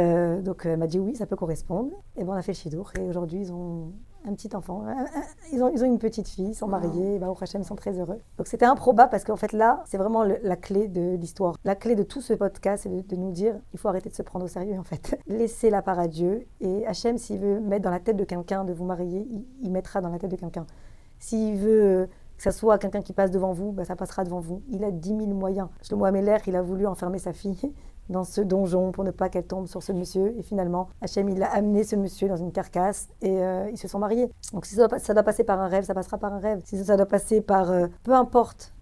donc elle m'a dit, oui, ça peut correspondre. Et bon, on a fait le shidduch. Et aujourd'hui, ils ont un petit enfant. Ils ont une petite fille, ils sont mariés. Bah, au Hachem, ils sont très heureux. Donc c'était improbable parce qu'en fait là, c'est vraiment la clé de l'histoire. La clé de tout ce podcast, c'est de nous dire, il faut arrêter de se prendre au sérieux en fait. Laissez la part à Dieu. Et Hachem, s'il veut mettre dans la tête de quelqu'un de vous marier, il mettra dans la tête de quelqu'un. S'il veut que ça soit quelqu'un qui passe devant vous, bah, ça passera devant vous. Il a 10 000 moyens. Shlomo Ameler, il a voulu enfermer sa fille dans ce donjon pour ne pas qu'elle tombe sur ce monsieur. Et finalement, Hachem, il a amené ce monsieur dans une carcasse et ils se sont mariés. Donc si ça doit passer par un rêve, ça passera par un rêve. Si ça doit passer par... peu importe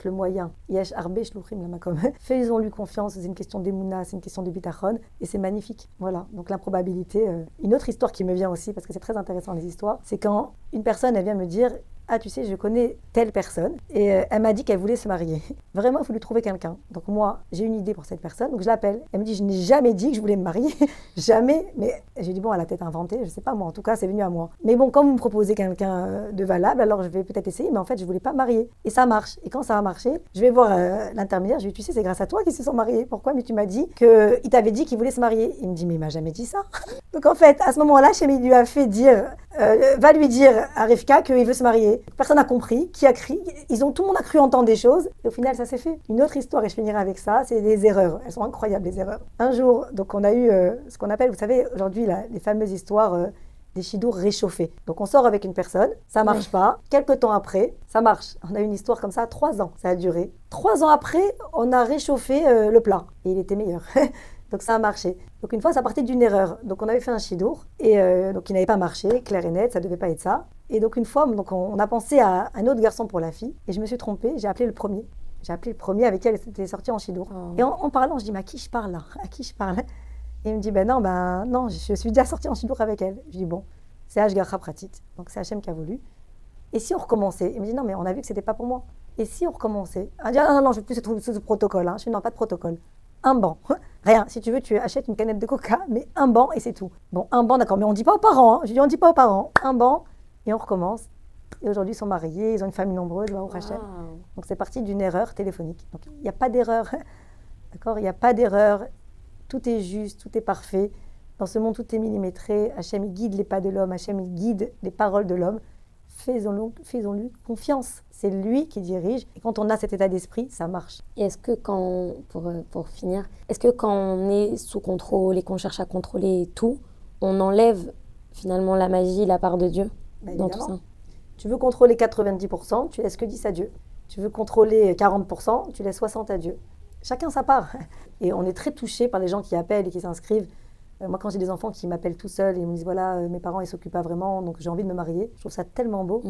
le moyen. Yesh Arbe Shluchim Lamakom. Faisons-lui confiance, c'est une question d'émouna, c'est une question de bitachon, et c'est magnifique. Voilà, donc l'improbabilité. Une autre histoire qui me vient aussi, parce que c'est très intéressant les histoires, c'est quand une personne, elle vient me dire ah, tu sais, je connais telle personne et elle m'a dit qu'elle voulait se marier. Vraiment, il faut lui trouver quelqu'un. Donc moi, j'ai une idée pour cette personne, donc je l'appelle. Elle me dit, je n'ai jamais dit que je voulais me marier, jamais. Mais j'ai dit, bon, elle a peut-être inventé, je sais pas moi, en tout cas, c'est venu à moi. Mais bon, quand vous me proposez quelqu'un de valable, alors je vais peut-être essayer, mais en fait, je voulais pas me marier. Et ça marche. Et quand ça a marché, je vais voir l'intermédiaire, je lui dis, tu sais, c'est grâce à toi qu'ils se sont mariés. Pourquoi? Mais tu m'as dit qu'il t'avait dit qu'il voulait se marier. Il me dit, mais il m'a jamais dit ça. Donc en fait, à ce moment-là, Chémi lui a fait dire, va lui dire à Rivka qu'il veut se marier. Personne n'a compris, qui a crié, tout le monde a cru entendre des choses, et au final ça s'est fait. Une autre histoire, et je finirai avec ça, c'est des erreurs. Elles sont incroyables, les erreurs. Un jour, donc on a eu ce qu'on appelle, vous savez, aujourd'hui, les fameuses histoires des shidduchs réchauffés. Donc on sort avec une personne, ça marche pas. Quelques temps après, ça marche. On a eu une histoire comme ça, 3 ans, ça a duré. 3 ans après, on a réchauffé le plat, et il était meilleur. Donc ça a marché. Donc une fois, ça partait d'une erreur. Donc on avait fait un shidduch et donc il n'avait pas marché, clair et net, ça devait pas être ça. Et donc une fois, donc on a pensé à un autre garçon pour la fille et je me suis trompée, j'ai appelé le premier. J'ai appelé le premier avec qui elle était sortie en shidduch. Oh. Et en parlant, je dis mais à qui je parle là? À qui je parle? Et il me dit ben non, je suis déjà sortie en shidduch avec elle. Je dis bon, c'est Hashgacha Pratit, donc c'est Hachem qui a voulu. Et si on recommençait? Il me dit non mais on a vu que c'était pas pour moi. Et si on recommençait? Elle dit non, je veux plus ce protocole. Hein. Je dis non, pas de protocole. Un banc, rien. Si tu veux, tu achètes une canette de coca, mais un banc et c'est tout. Bon, un banc, d'accord, mais on ne dit pas aux parents. Hein. Je dis, on ne dit pas aux parents. Un banc et on recommence. Et aujourd'hui, ils sont mariés, ils ont une famille nombreuse, au Hachem. Donc c'est parti d'une erreur téléphonique. Donc il n'y a pas d'erreur, d'accord? Il n'y a pas d'erreur. Tout est juste, tout est parfait. Dans ce monde, tout est millimétré. Hachem, il guide les pas de l'homme. Hachem, il guide les paroles de l'homme. Faisons-lui confiance. C'est lui qui dirige. Et quand on a cet état d'esprit, ça marche. Et est-ce que pour finir, est-ce que quand on est sous contrôle et qu'on cherche à contrôler tout, on enlève finalement la magie, la part de Dieu dans tout ça? Tu veux contrôler 90%, tu laisses que 10 à Dieu. Tu veux contrôler 40%, tu laisses 60 à Dieu. Chacun sa part. Et on est très touché par les gens qui appellent et qui s'inscrivent. Moi, quand j'ai des enfants qui m'appellent tout seuls et ils me disent voilà, mes parents, ils ne s'occupent pas vraiment, donc j'ai envie de me marier, je trouve ça tellement beau.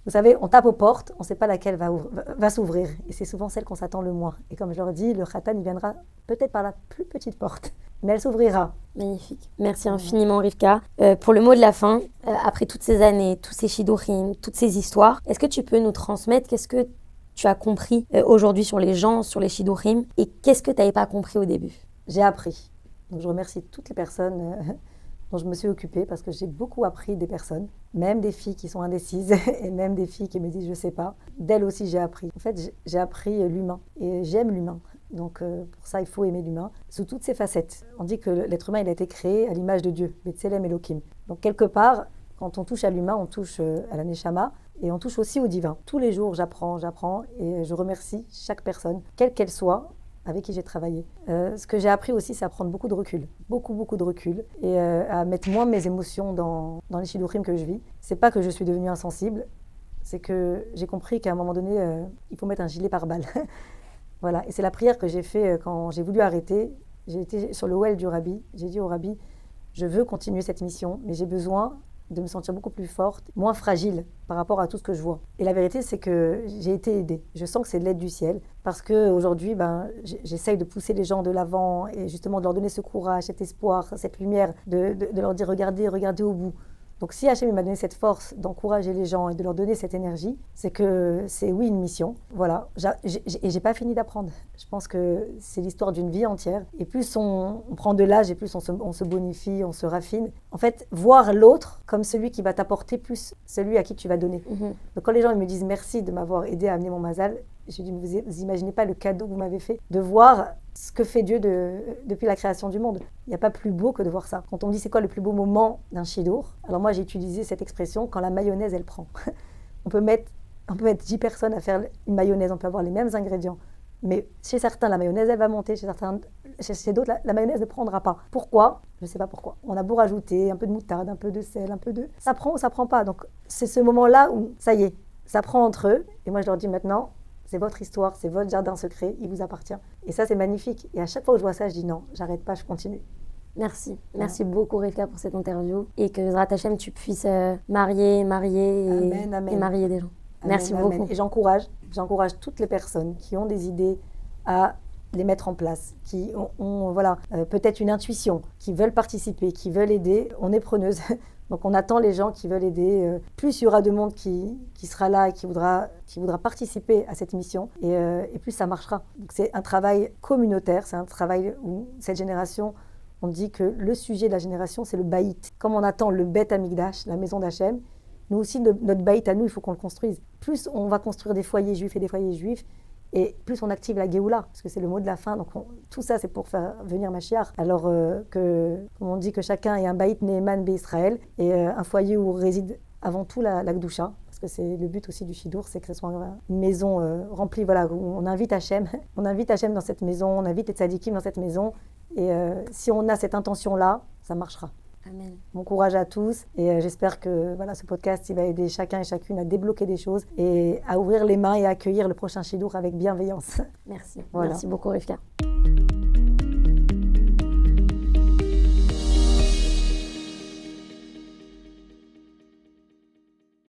Vous savez, on tape aux portes, on ne sait pas laquelle va s'ouvrir. Et c'est souvent celle qu'on s'attend le moins. Et comme je leur dis, le khatan, il viendra peut-être par la plus petite porte, mais elle s'ouvrira. Magnifique. Merci infiniment, Rivka. Pour le mot de la fin, après toutes ces années, tous ces shidduchim, toutes ces histoires, est-ce que tu peux nous transmettre qu'est-ce que tu as compris aujourd'hui sur les gens, sur les shidduchim, et qu'est-ce que tu n'avais pas compris au début? J'ai appris. Donc je remercie toutes les personnes dont je me suis occupée parce que j'ai beaucoup appris des personnes, même des filles qui sont indécises et même des filles qui me disent je sais pas. D'elles aussi j'ai appris. En fait, j'ai appris l'humain et j'aime l'humain. Donc pour ça, il faut aimer l'humain sous toutes ses facettes. On dit que l'être humain, il a été créé à l'image de Dieu, Betselem Elohim. Donc quelque part, quand on touche à l'humain, on touche à la Neshama et on touche aussi au divin. Tous les jours, j'apprends et je remercie chaque personne, quelle qu'elle soit, avec qui j'ai travaillé. Ce que j'ai appris aussi, c'est à prendre beaucoup de recul, beaucoup de recul, et à mettre moins mes émotions dans les shidduchim que je vis. C'est pas que je suis devenue insensible, c'est que j'ai compris qu'à un moment donné, il faut mettre un gilet pare-balles. Voilà, et c'est la prière que j'ai fait quand j'ai voulu arrêter. J'ai été sur le well du rabbi, j'ai dit au rabbi, je veux continuer cette mission, mais j'ai besoin de me sentir beaucoup plus forte, moins fragile par rapport à tout ce que je vois. Et la vérité, c'est que j'ai été aidée. Je sens que c'est de l'aide du ciel, parce qu'aujourd'hui, j'essaye de pousser les gens de l'avant et justement de leur donner ce courage, cet espoir, cette lumière, de leur dire regardez au bout. Donc si Hachem m'a donné cette force d'encourager les gens et de leur donner cette énergie, c'est que c'est oui une mission. Voilà, et j'ai pas fini d'apprendre. Je pense que c'est l'histoire d'une vie entière. Et plus on prend de l'âge et plus on se bonifie, on se raffine. En fait, voir l'autre comme celui qui va t'apporter plus, celui à qui tu vas donner. Donc quand les gens ils me disent merci de m'avoir aidé à amener mon mazal, je dis vous imaginez pas le cadeau que vous m'avez fait de voir ce que fait Dieu depuis la création du monde. Il n'y a pas plus beau que de voir ça. Quand on me dit c'est quoi le plus beau moment d'un shidour, alors moi j'ai utilisé cette expression quand la mayonnaise elle prend. on peut mettre 10 personnes à faire une mayonnaise, on peut avoir les mêmes ingrédients. Mais chez certains, la mayonnaise, elle va monter. Chez d'autres, la mayonnaise ne prendra pas. Pourquoi? Je ne sais pas pourquoi. On a beau rajouter un peu de moutarde, un peu de sel, ça prend ou ça ne prend pas. Donc c'est ce moment-là où, ça y est, ça prend entre eux. Et moi, je leur dis maintenant, c'est votre histoire, c'est votre jardin secret, il vous appartient. Et ça, c'est magnifique. Et à chaque fois que je vois ça, je dis non, j'arrête pas, je continue. Merci. Merci beaucoup, Rivka, pour cette interview. Et que Zrat Hashem, tu puisses marier et marier des gens. Amen, merci beaucoup. Amen. Et j'encourage toutes les personnes qui ont des idées à les mettre en place, qui ont peut-être une intuition, qui veulent participer, qui veulent aider. On est preneuse. Donc on attend les gens qui veulent aider. Plus il y aura de monde qui sera là et qui voudra participer à cette mission, et plus ça marchera. Donc c'est un travail communautaire, c'est un travail où cette génération, on dit que le sujet de la génération, c'est le baït. Comme on attend le Beth Amikdash, la maison d'Hachem, nous aussi, notre baït à nous, il faut qu'on le construise. Plus on va construire des foyers juifs et des foyers juifs, et plus on active la Géoula, parce que c'est le mot de la fin. Donc tout ça, c'est pour faire venir Mashiach. Alors comme on dit que chacun ait un baït Ne'eman Be-Israël, et un foyer où réside avant tout la Gdusha, parce que c'est le but aussi du Shidour, c'est que ce soit une maison remplie, où on invite Hachem. On invite Hachem dans cette maison, on invite les tzadikim dans cette maison, et si on a cette intention-là, ça marchera. Amen. Bon courage à tous, et j'espère que ce podcast il va aider chacun et chacune à débloquer des choses et à ouvrir les mains et à accueillir le prochain Shidour avec bienveillance. Merci. Voilà. Merci beaucoup, Rivka.